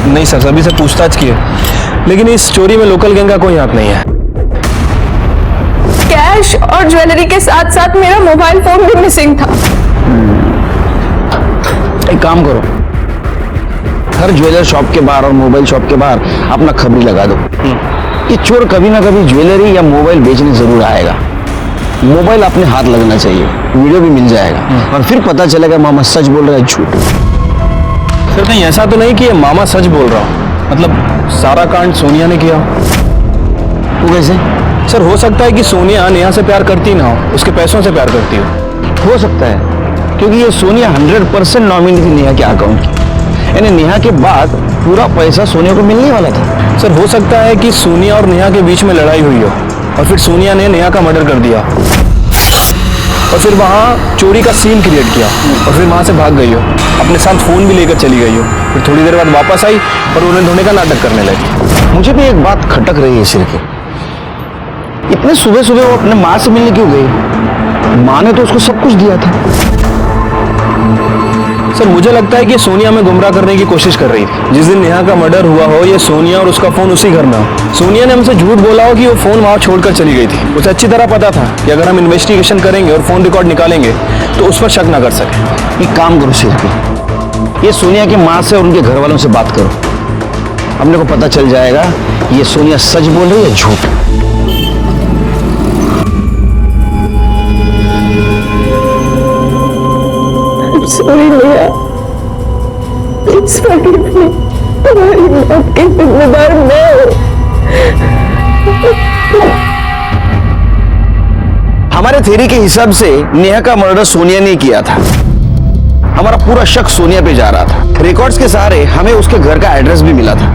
नहीं सर, सभी से पूछताछ की है, लेकिन इस चोरी में लोकल गैंग का कोई हाथ नहीं है। कैश और ज्वेलरी के साथ साथ मेरा मोबाइल फोन भी मिसिंग था। एक काम करो, हर ज्वेलर शॉप के बाहर और मोबाइल शॉप के बाहर अपना खबरी लगा दो। ये चोर कभी ना कभी ज्वेलरी या मोबाइल बेचने जरूर आएगा। मोबाइल अपने हाथ लगना चाहिए, वीडियो भी मिल जाएगा और फिर पता चलेगा मामा सच बोल रहा है झूठ। सर नहीं, ऐसा तो नहीं कि ये मामा सच बोल रहा हूँ, मतलब सारा कांड सोनिया ने किया। वो कैसे? सर हो सकता है कि सोनिया नेहा से प्यार करती ना हो, उसके पैसों से प्यार करती हो सकता है, क्योंकि ये सोनिया 100% नॉमिनी थी नेहा के अकाउंट की। यानी नेहा के बाद पूरा पैसा सोनिया को मिलने वाला था। सर हो सकता है कि सोनिया और नेहा के बीच में लड़ाई हुई हो और फिर सोनिया ने नेहा का मर्डर कर दिया और फिर वहाँ चोरी का सीन क्रिएट किया और फिर वहाँ से भाग गई हो, अपने साथ फोन भी लेकर चली गई हो। फिर थोड़ी देर बाद वापस आई और उन्हें धोने का नाटक करने लगी। मुझे भी एक बात खटक रही है सिर के, इतने सुबह सुबह वो अपने माँ से मिलने क्यों गई? माँ ने तो उसको सब कुछ दिया था। सर मुझे लगता है कि सोनिया में गुमराह करने की कोशिश कर रही थी। जिस दिन नेहा का मर्डर हुआ हो, ये सोनिया और उसका फोन उसी घर में हो। सोनिया ने हमसे झूठ बोला हो कि वो फोन वहां छोड़कर चली गई थी। उसे अच्छी तरह पता था कि अगर हम इन्वेस्टिगेशन करेंगे और फोन रिकॉर्ड निकालेंगे तो उस पर शक ना कर सके। एक काम करो सिर के, ये सोनिया की माँ से और उनके घर वालों से बात करो, हमने को पता चल जाएगा ये सोनिया सच बोल रही है या झूठ। Sorry Neha, please forgive me. तुम्हारी मौत की जिम्मेदार मैं हूँ। हमारे थ्योरी के हिसाब से नेहा का मर्डर सोनिया ने किया था। हमारा पूरा शक सोनिया पे जा रहा था। रिकॉर्ड्स के सहारे हमें उसके घर का एड्रेस भी मिला था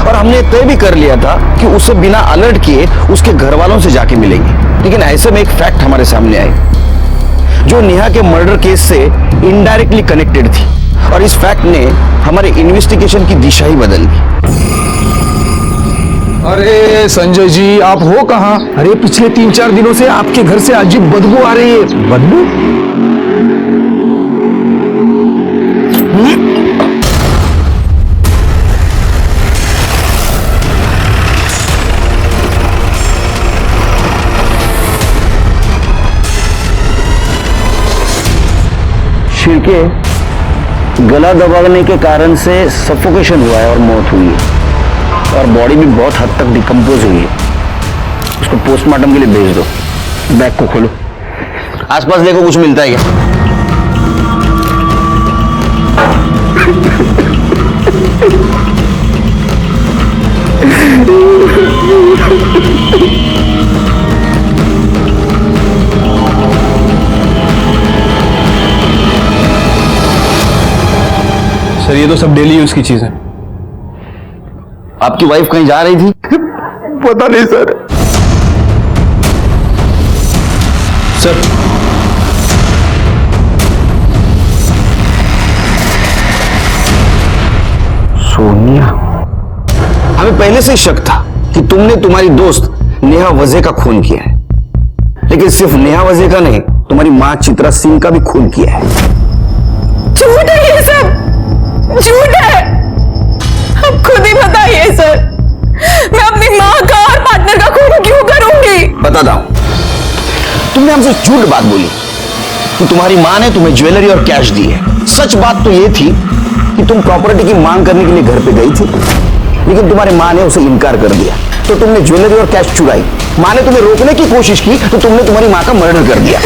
और हमने तय भी कर लिया था कि उसे बिना अलर्ट किए उसके घर वालों से जाके मिलेंगे। लेकिन ऐसे में एक फैक्ट हमारे सामने आई जो नेहा के मर्डर केस से इनडायरेक्टली कनेक्टेड थी और इस फैक्ट ने हमारे इन्वेस्टिगेशन की दिशा ही बदल दी। अरे संजय जी, आप हो कहाँ? अरे पिछले 3-4 दिनों से आपके घर से अजीब बदबू आ रही है। बदबू? शिर के गला दबाने के कारण से सफोकेशन हुआ है और मौत हुई है, और बॉडी भी बहुत हद तक डिकम्पोज हुई है। उसको पोस्टमार्टम के लिए भेज दो। बैग को खोलो, आसपास देखो कुछ मिलता है क्या। सर ये तो सब डेली यूज की चीज है। आपकी वाइफ कहीं जा रही थी? पता नहीं सर। सर सोनिया, हमें पहले से ही शक था कि तुमने तुम्हारी दोस्त नेहा वजह का खून किया है, लेकिन सिर्फ नेहा वजह का नहीं, तुम्हारी मां चित्रा सिंह का भी खून किया है। झूठ है ये सब, झूठ है। आप खुद ही बताइए सर, मैं अपनी माँ का और पार्टनर का खून क्यों करूंगी? बताता हूं। तुमने हमसे झूठ बात बोली कि तुम्हारी मां ने तुम्हें ज्वेलरी और कैश दी है। सच बात तो यह थी कि तुम प्रॉपर्टी की मांग करने के लिए घर पे गई थी, लेकिन तुम्हारी मां ने उसे इनकार कर दिया, तो तुमने ज्वेलरी और कैश चुराई। मां ने तुम्हें रोकने की कोशिश की तो तुमने तुम्हारी मां का मर्डर कर दिया।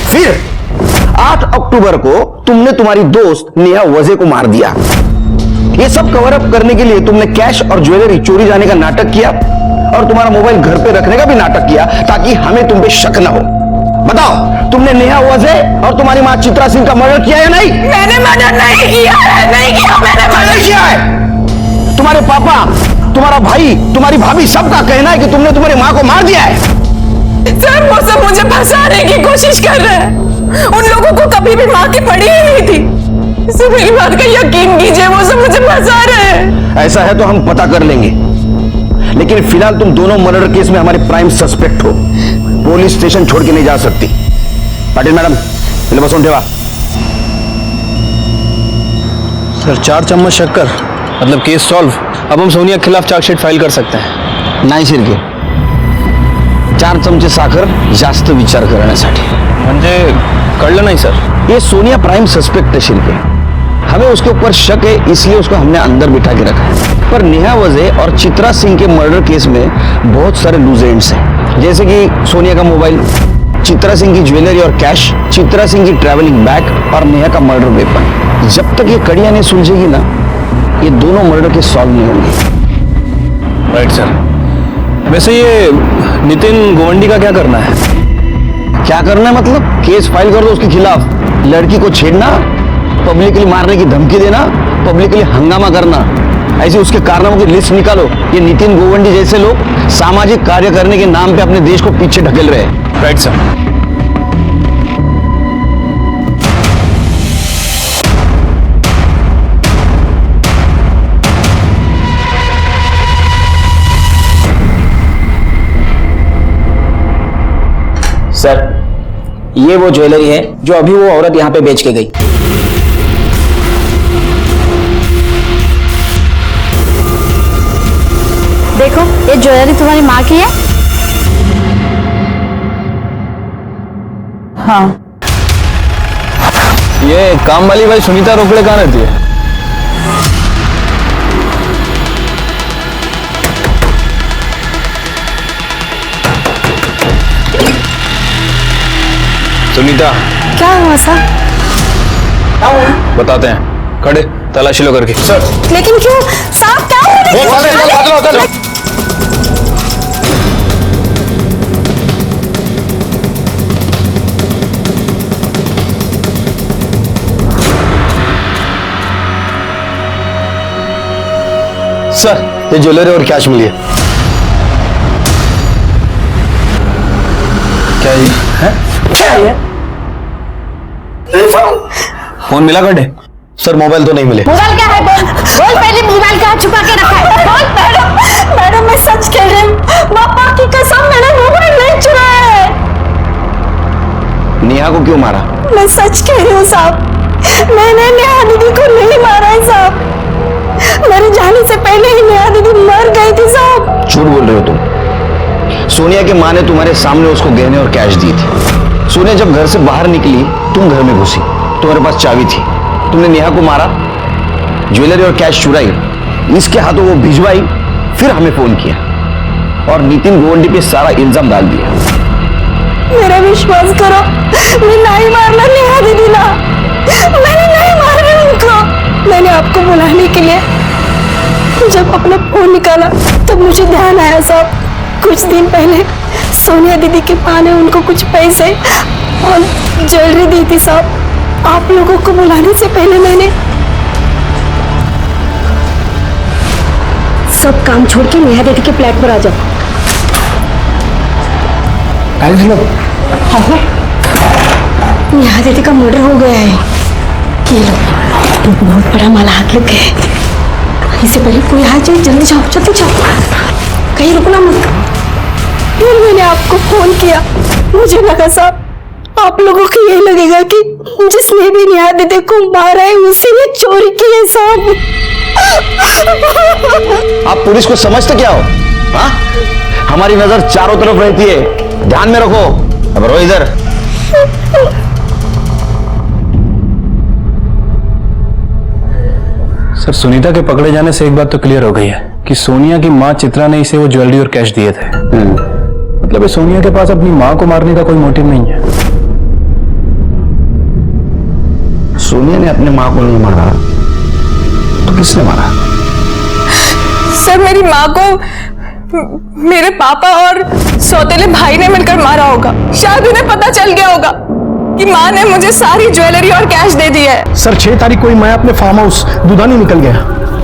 फिर 8 अक्टूबर को तुमने तुम्हारी दोस्त नेहा वजह को मार दिया। ये सब कवर अप करने के लिए तुमने कैश और ज्वेलरी चोरी जाने का नाटक किया और तुम्हारा मोबाइल घर पे रखने का भी नाटक किया, ताकि हमें तुम पे शक न हो। बताओ, तुमने नेहा वजह और तुम्हारी मां चित्रा सिंह का मर्डर किया है या नहीं? मैंने मर्डर नहीं किया है, नहीं किया, मैंने मर्डर किया है। तुम्हारे पापा, तुम्हारा भाई, तुम्हारी भाभी, सबका कहना है कि तुमने तुम्हारी मां को मार दिया है। सर वो सब मुझे फंसाने की कोशिश कर रहे हैं। उन लोगों को कभी भी मां की पड़ी ही नहीं थी। सर मेरी बात का यकीन कीजिए, वो सब मुझे फंसा रहे हैं। ऐसा है तो हम पता कर लेंगे, लेकिन फिलहाल तुम दोनों मर्डर केस में हमारे प्राइम सस्पेक्ट हो। पुलिस स्टेशन छोड़ के नहीं जा सकती। पाटिल मैडम, पहले बस ठेवा। सर 4 चम्मच शक्कर मतलब केस सॉल्व। अब हम सोनिया के खिलाफ चार्जशीट फाइल कर सकते हैं। नाही शिर्के, 4 चमचे साखर जास्त विचार करण्यासाठी। म्हणजे कळलं नाही सर। ये सोनिया प्राइम सस्पेक्ट है शिर्के, हमें उसके ऊपर शक है, इसलिए उसको हमने अंदर बिठा के रखा है। पर नेहा वजह और चित्रा सिंह के मर्डर केस में बहुत सारे लूज एंड्स हैं, जैसे कि सोनिया का मोबाइल, चित्रा सिंह की ज्वेलरी और कैश, चित्रा सिंह की ट्रैवलिंग बैग और नेहा का मर्डर वेपन। जब तक ये कड़ियां नहीं सुलझेगी ना, ये दोनों मर्डर केस सॉल्व नहीं होंगे। Right sir. वैसे ये नितिन गोवंडी का क्या करना है? क्या करना है मतलब? केस फाइल कर दो उसके खिलाफ। लड़की को छेड़ना, पब्लिकली मारने की धमकी देना, पब्लिकली हंगामा करना, ऐसे उसके कारनामों की लिस्ट निकालो। ये नितिन गोवंडी जैसे लोग सामाजिक कार्य करने के नाम पे अपने देश को पीछे ढकेल रहे हैं। Right sir. सर ये वो ज्वेलरी है जो अभी वो औरत यहाँ पे बेच के गई। देखो ये ज्वेलरी तुम्हारी माँ की है। हाँ, ये काम वाली भाई सुनीता रोकड़े कहाँ रहती है? सुनीता, क्या हुआ सर? बताते हैं, खड़े तलाशी लो करके। सर लेकिन क्यों साहब, क्या हुआ? सर ये ज्वेलरी और कैश मिली है। क्या ये है? क्या ये? फोन मिला कटे? सर मोबाइल तो नहीं मिले। मोबाइल क्या है? बोल बोल, पहले मोबाइल कहाँ छुपा के रखा है? बोल। मैडम मैडम मैं सच कह रही हूँ, पापा की कसम, मैंने मोबाइल नहीं चुराया है। नेहा को क्यों मारा? मैं सच कह रही हूँ साहब, मैंने नेहा दीदी को नहीं मारा है साहब। मेरे जाने से पहले ही नेहा दीदी मर गई थी साहब। झूठ बोल रहे हो तुम। सोनिया की माँ ने तुम्हारे सामने उसको गहने और कैश दी थी। सोनिया जब घर से बाहर निकली, तुम घर में घुसी तुम्हारे पास चाबी थी, तुमने नेहा को मारा, ज्वेलरी और कैश चुराई, इसके हाथों वो भिजवाई, फिर हमें फोन किया और नितिन गोवंडी पे सारा इल्जाम डाल दिया। मेरा विश्वास करो, मैं नहीं मारना नेहा दीदी ना, मैंने नहीं मारा उनको। मैंने आपको बुलाने के लिए जब अपना फोन निकाला तब मुझे ध्यान आया साहब, कुछ दिन पहले सोनिया दीदी के माँ ने उनको कुछ पैसे और ज्वेलरी दी थी साहब। आप लोगों को बुलाने से पहले मैंने सब काम छोड़ के नेहा दीदी के फ्लैट पर आ जाओ। नेहा दीदी का मर्डर हो गया है। ये लो, तो बहुत बड़ा माला हाथ लग गया है। इससे पहले कोई आ जाए, जल्दी जाओ, जल्दी जाओ, कहीं रुकना मत। फिर मैंने आपको फोन किया, मुझे लगा साहब आप लोगों को यही लगेगा कि जिसने भी नेहा दीदी को मारा है उसी ने चोरी की है साहब। आप पुलिस को समझते क्या हो? हाँ, हमारी नजर चारों तरफ रहती है, ध्यान में रखो। अब रो इधर। सर, सुनीता के पकड़े जाने से एक बात तो क्लियर हो गई है कि सोनिया की मां चित्रा ने इसे वो ज्वेलरी और कैश दिए थे। मतलब सोनिया के पास अपनी मां को मारने का कोई मोटिव नहीं है। सोनिया ने अपने मां को नहीं मारा तो किसने मारा? सर, मेरी माँ को मेरे पापा और सौतेले भाई ने मिलकर मारा होगा। शायद उन्हें पता चल गया होगा कि माँ ने मुझे सारी ज्वेलरी और कैश दे दी है। सर, 6 तारीख को ही मैं अपने फार्म हाउस दुधानी निकल गया।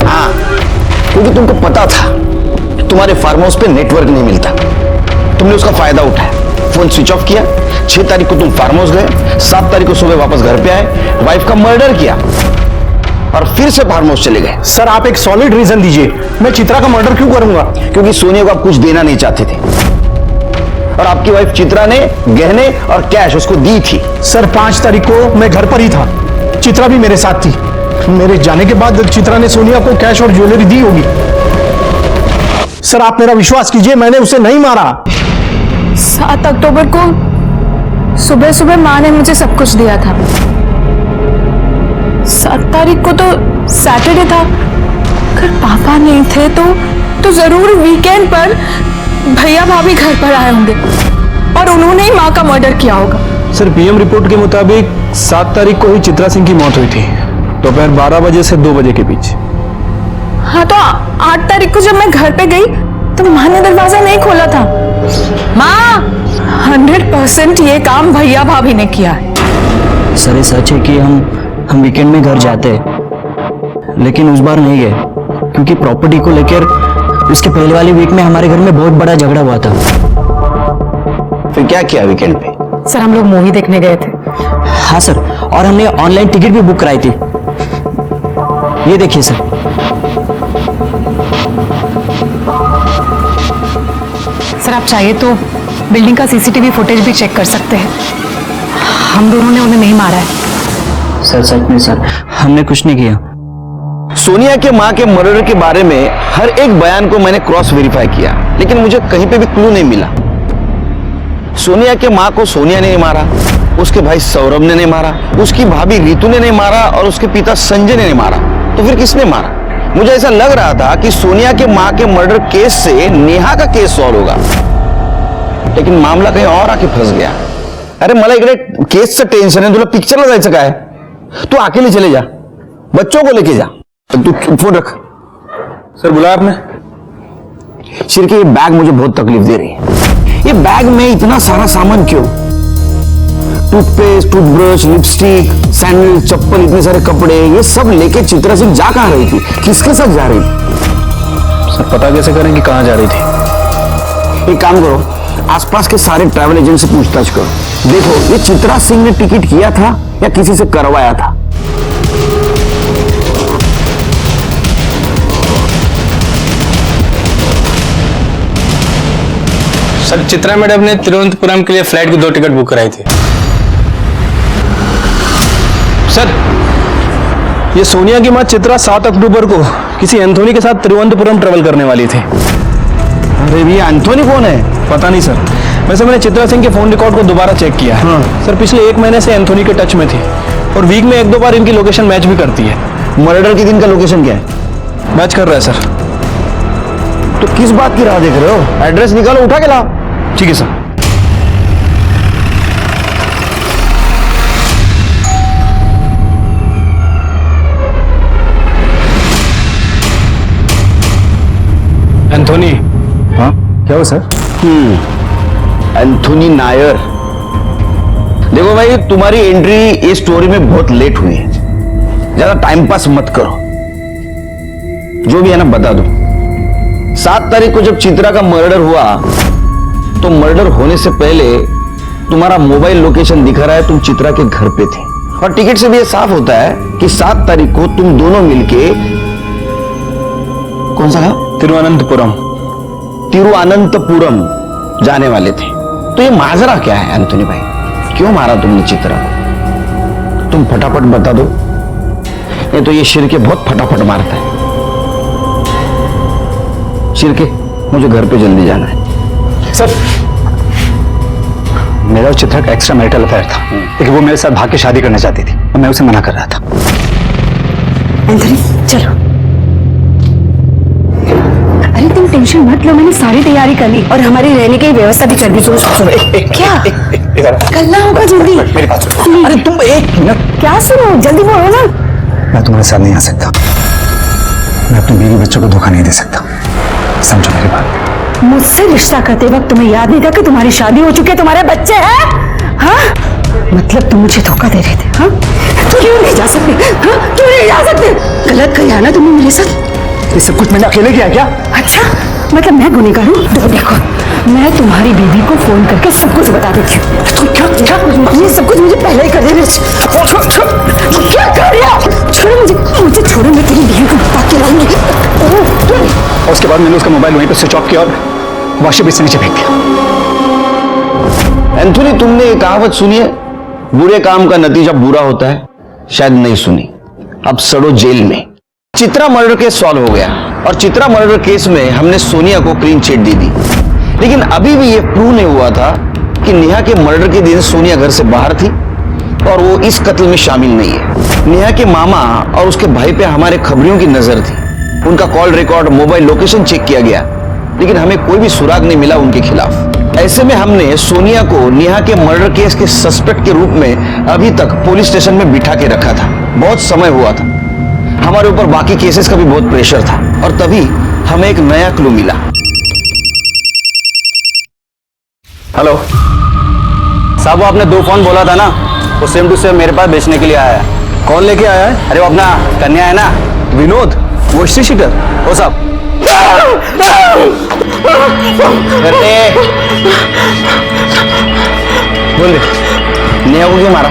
हाँ, क्योंकि तुमको पता था तुम्हारे फार्म हाउस पे नेटवर्क नहीं मिलता, तुमने उसका फायदा उठाया, फोन स्विच ऑफ किया। 6 तारीख को तुम फार्म हाउस गए, 7 तारीख को सुबह वापस घर पे आए, वाइफ का मर्डर किया और फिर से फार्म हाउस चले गए। सर, आप एक सॉलिड रीजन दीजिए, मैं चित्रा का मर्डर क्यों करूंगा? क्योंकि सोनिया को आप कुछ देना नहीं चाहते थे और आपकी वाइफ चित्रा ने गहने और कैश उसको दी थी। सर, 5 तारीख को मैं घर पर ही था, चित्रा भी मेरे साथ थी। मेरे जाने के बाद चित्रा ने सोनिया को कैश और ज्वेलरी दी होगी। सर, आप मेरा विश्वास कीजिए, मैंने उसे नहीं मारा। 7 अक्टूबर को सुबह सुबह माँ ने मुझे सब कुछ दिया था। 7 तारीख को तो सैटरडे था, अगर पापा नहीं थे तो जरूर वीकेंड पर भैया भाभी घर पर आए होंगे और उन्होंने ही माँ का मर्डर किया होगा। सर, पीएम रिपोर्ट के मुताबिक 7 तारीख को ही चित्रा सिंह की मौत हुई थी, दोपहर 12 बजे से 2 बजे के बीच। हाँ, तो 8 तारीख को जब मैं घर पे गई तो माँ ने दरवाजा नहीं खोला था। माँ, 100% ये काम भैया भाभी ने किया है। सर, ये सच है कि हम वीकेंड में घर जाते हैं, लेकिन उस बार नहीं गए क्योंकि प्रॉपर्टी को लेकर उसके पहले वाले वीक में हमारे घर में बहुत बड़ा झगड़ा हुआ था। फिर क्या किया वीकेंड पे? सर, हम लोग मूवी देखने गए थे। हाँ सर, और हमने ऑनलाइन टिकट भी बुक कराई थी। ये देखिए सर। सर, आप चाहिए तो बिल्डिंग का सीसीटीवी फुटेज भी चेक कर सकते हैं। हम दोनों ने उन्हें नहीं मारा है। सर, सच में सर, हमने कुछ नहीं किया। सोनिया के मां के मर्डर के बारे में हर एक बयान को मैंने क्रॉस वेरीफाई किया, लेकिन मुझे कहीं पे भी क्लू नहीं मिला। सोनिया के मां को सोनिया ने नहीं मारा, उसके भाई सौरभ ने नहीं मारा, उसकी भाभी रीतू ने नहीं मारा और उसके पिता संजय ने नहीं मारा। तो फिर किसने मारा? मुझे ऐसा लग रहा था कि सोनिया के मां के मर्डर केस से नेहा का केस सॉल्व होगा, लेकिन मामला कहीं और आके फंस गया। अरे मला इकडे केसचं टेन्शन आहे, तुला पिक्चरला जायचं काय? तू अकेले चले जा, बच्चों को लेके जा। तू फोन रख। सर, बुलाया आपने? सिर्फ ये बैग मुझे बहुत तकलीफ दे रही है। ये बैग में इतना सारा सामान क्यों? टूथपेस्ट, टूथब्रश, लिपस्टिक, सैंडल, चप्पल, इतने सारे कपड़े, ये सब लेके चित्रा सिंह जा कहां रही थी? किसके साथ जा रही थी? सर, पता कैसे करें कि कहां जा रही थी? एक काम करो, आसपास के सारे ट्रैवल एजेंट से पूछताछ करो। देखो, ये चित्रा सिंह ने टिकट किया था या किसी से करवाया था। सर, चित्रा मैडम ने तिरुवनंतपुरम के लिए फ्लाइट की 2 टिकट बुक कराई थी। सर, ये सोनिया की मां चित्रा 7 अक्टूबर को किसी एंथोनी के साथ तिरुवनंतपुरम ट्रेवल करने वाली थी। अरे भैया, एंथोनी कौन है? पता नहीं सर, वैसे मैंने चित्रा सिंह के फोन रिकॉर्ड को दोबारा चेक किया है। सर, पिछले 1 महीने से एंथोनी के टच में थी और वीक में 1-2 बार इनकी लोकेशन मैच भी करती है। मर्डर के दिन का लोकेशन क्या है? मैच कर रहा है सर। तो किस बात की राह देख रहे हो? एड्रेस निकालो, उठा के लाओ। ठीक है सर। एंथोनी। हाँ क्या हुआ सर? एंथोनी नायर। देखो भाई, तुम्हारी एंट्री इस स्टोरी में बहुत लेट हुई है। ज्यादा टाइम पास मत करो, जो भी है ना बता दो। 7 तारीख को जब चित्रा का मर्डर हुआ तो मर्डर होने से पहले तुम्हारा मोबाइल लोकेशन दिखा रहा है तुम चित्रा के घर पे थे, और टिकट से भी ये साफ होता है कि 7 तारीख को तुम दोनों मिलके कौन सा गांव? तिरुवनंतपुरम जाने वाले थे। तो ये माजरा क्या है एंथोनी भाई? क्यों मारा तुमने चित्रा को? तुम फटाफट बता दो, नहीं तो ये शिरके बहुत फटाफट मारता है। शिरके, मुझे घर पे जल्दी जाना है। सर, मेरा और चित्रा का एक्स्ट्रा मैरिटल अफेयर था, लेकिन वो मेरे साथ भाग के शादी करना चाहती थी और मैं उसे मना कर रहा था। एंथनी चलो। अरे तुम टेंशन मत लो, मैंने सारी तैयारी कर ली और हमारी रहने की व्यवस्था भी कर दी। क्या करना होगा जल्दी? मेरी बात सुनो। अरे तुम एक मिनट। क्या सुनो, जल्दी बोलो ना। मैं तुम्हारे साथ नहीं आ सकता। मैं अपने बीवी बच्चों को धोखा नहीं दे सकता, समझो मेरी बात। मुझसे रिश्ता करते वक्त तुम्हें याद नहीं था कि तुम्हारी शादी हो चुकी है, तुम्हारे बच्चे हैं? हाँ, मतलब तुम मुझे धोखा दे रहे थे? हाँ, क्यों नहीं जा सकते? हाँ, क्यों नहीं जा सकते? गलत किया ना तुमने मेरे साथ। ये सब कुछ मैंने अकेले किया क्या? अच्छा, मतलब मैं गुनहगार हूँ? देखो, मैं तुम्हारी बीवी को फोन करके सब कुछ बता देती हूँ। ये सब कुछ मुझे पहले ही कर देना। क्या कर रही हो? छोड़ो मुझे छोड़ो, मैं तेरी बीवी को बता के लाऊंगी। और उसके बाद मैंने उसका मोबाइल वहीं पर स्विच ऑफ किया और वॉशिंग मशीन से नीचे फेंक दिया। एंथोनी, तुमने एक कहावत सुनी है, बुरे काम का नतीजा बुरा होता है? शायद नहीं सुनी। अब सड़ो जेल में। चित्रा मर्डर केस सॉल्व हो गया और चित्रा मर्डर केस में हमने सोनिया को क्लीन चिट दे दी, लेकिन अभी भी यह प्रूव नहीं हुआ था कि नेहा के मर्डर के दिन सोनिया घर से बाहर थी और वो इस कत्ल में शामिल नहीं है। नेहा के मामा और उसके भाई पे हमारे खबरियों की नजर थी। उनका call record, mobile location check किया गया, लेकिन हमें कोई भी सुराग नहीं मिला उनके खिलाफ। ऐसे में हमने सोनिया को नेहा के मर्डर केस के सस्पेक्ट के रूप में अभी तक पुलिस स्टेशन में बिठा के रखा था। बहुत समय हुआ था, हमारे ऊपर बाकी केसेस का भी बहुत प्रेशर था, और तभी हमें एक नया क्लू मिला। हेलो साहब, वो आपने 2 फोन बोला था ना, वो सेम टू सेम मेरे पास बेचने के लिए आया है। कौन लेके आया है? अरे वो अपना कन्या है ना, विनोद, वो शीटर। वो साहब। बोले नेहा को क्यों मारा?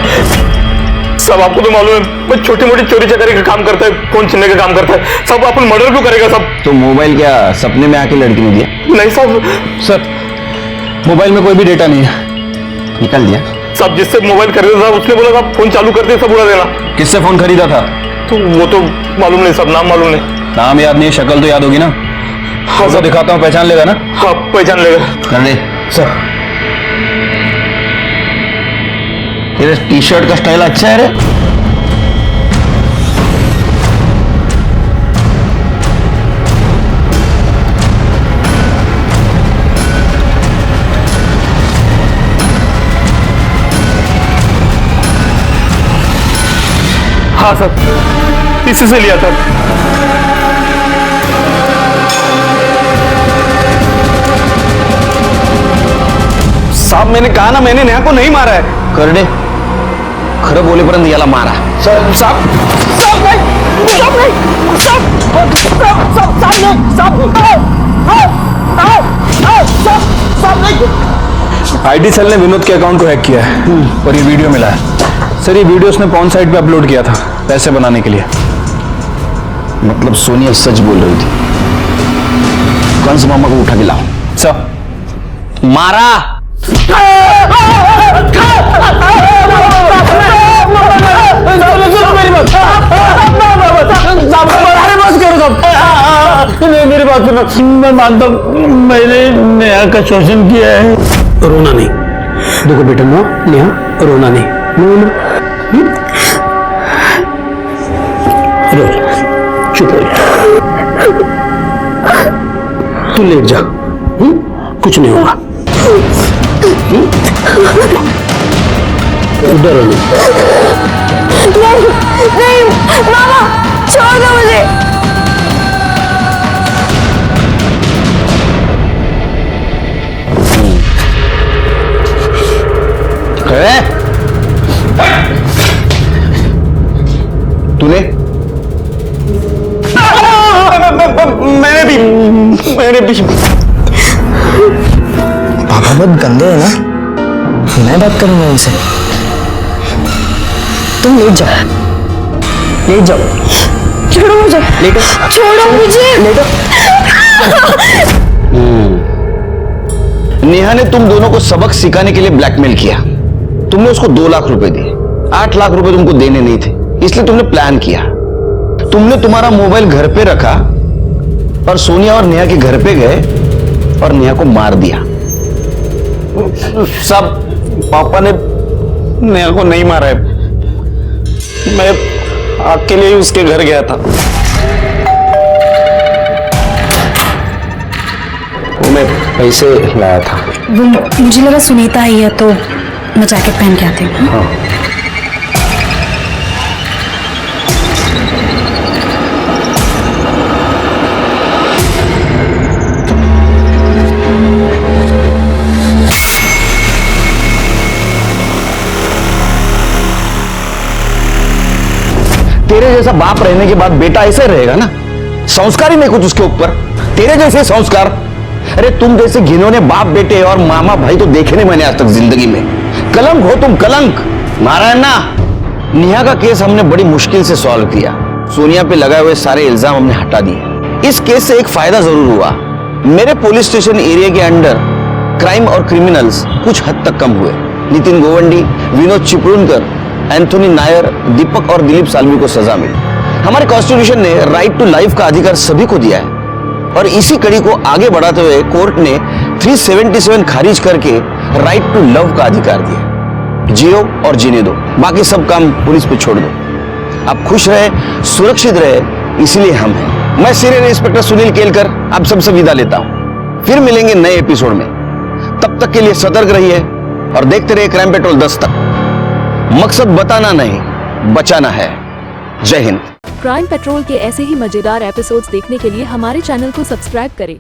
सब आपको तो मालूम है, मैं छोटी मोटी चोरी चकारी का काम करता है, फोन छीनने का काम करता है। सब अपन मर्डर क्यों करेगा? सब तो मोबाइल क्या सपने में आके लड़की ने दिया? नहीं साहब। सर, मोबाइल में कोई भी डेटा नहीं है। निकाल दिया? सब जिससे मोबाइल खरीदा था उसने बोला था फोन चालू कर दे, सब उड़ा देना। किससे फोन खरीदा था? तो वो तो मालूम नहीं, सब नाम मालूम नहीं। नाम याद नहीं है, शक्ल तो याद होगी ना? हाँ सर, दिखाता हूँ, पहचान लेगा ना? हाँ पहचान लेगा। कर ले सर। तेरे टी शर्ट का स्टाइल अच्छा है रे। हाँ सर, इसी से लिया था। साहब मैंने कहा ना, मैंने नेहा को नहीं मारा है। करडे, खरं बोलेपर्यंत याला मारा। सर साहब, आईटी सेल ने विनोद के अकाउंट को हैक किया है और ये वीडियो मिला है। सर, ये वीडियो उसने पॉर्न साइट पे अपलोड किया था पैसे बनाने के लिए। मतलब सोनिया सच बोल रही थी। कंस मामा को उठा के लाओ। सर, मारा। मेरी बात सुनो, मैं मानता हूँ मैंने नेहा का शोषण किया है। रोना नहीं। देखो बेटा, नेहा, रोना नहीं। रो चुप हो जा, तू लेट जा, कुछ नहीं होगा। डरो नहीं नहीं मामा, छोड़ दो मुझे। तूने मैंने भी पापा बहुत गंदे है ना, मैं बात करूंगा उनसे। तुम लेट जाओ, लेट जाओ। छोड़ो मुझे, लेटो, छोड़ो मुझे, लेटो। नेहा ने तुम दोनों को सबक सिखाने के लिए ब्लैकमेल किया। तुमने उसको 2 लाख रुपए दिए, 8 लाख रुपए तुमको देने नहीं थे, इसलिए तुमने प्लान किया। तुमने तुम्हारा मोबाइल घर पे रखा और सोनिया और नेहा के घर पे गए और नेहा को मार दिया। सब पापा ने नेहा को नहीं मारा है, मैं अकेले ही उसके घर गया था। वो मैं पैसे लाया था। वो मुझे लगा सुनीता आई है तो मैं जैकेट पहन के आती हूँ। हाँ। तेरे जैसा बाप रहने के बाद बेटा ऐसे रहेगा ना, संस्कार ही नहीं कुछ उसके ऊपर। तेरे जैसे संस्कार, अरे तुम जैसे घिनौने बाप बेटे और मामा भाई तो देखे नहीं मैंने आज तक जिंदगी में। कलंक हो तुम, कलंक। नारायण ना, नेहा का केस हमने बड़ी मुश्किल से सॉल्व किया। सोनिया पे लगाए हुए सारे इल्जाम हमने हटा दिए। इस केस से एक फायदा जरूर हुआ, मेरे पुलिस स्टेशन एरिया के अंडर क्राइम और क्रिमिनल्स कुछ हद तक कम हुए। नितिन गोवंडी, विनोद चिपळूणकर, एंथोनी नायर, दीपक और दिलीप साल्वी को सजा मिली। हमारे कॉन्स्टिट्यूशन ने राइट टू लाइफ का अधिकार सभी को दिया है और इसी कड़ी को आगे बढ़ाते हुए कोर्ट ने 377 खारिज करके राइट टू लव का अधिकार दिया। जियो और जीने दो, बाकी सब काम पुलिस पे छोड़ दो। आप खुश रहे, सुरक्षित रहे, इसीलिए हम हैं। मैं सीनियर इंस्पेक्टर सुनील केलकर आप सबसे विदा लेता हूं। फिर मिलेंगे नए एपिसोड में। तब तक के लिए सतर्क रहिए और देखते रहिए क्राइम पेट्रोल 10 तक। मकसद बताना नहीं, बचाना है। जय हिंद। क्राइम पेट्रोल के ऐसे ही मजेदार एपिसोड्स देखने के लिए हमारे चैनल को सब्सक्राइब करें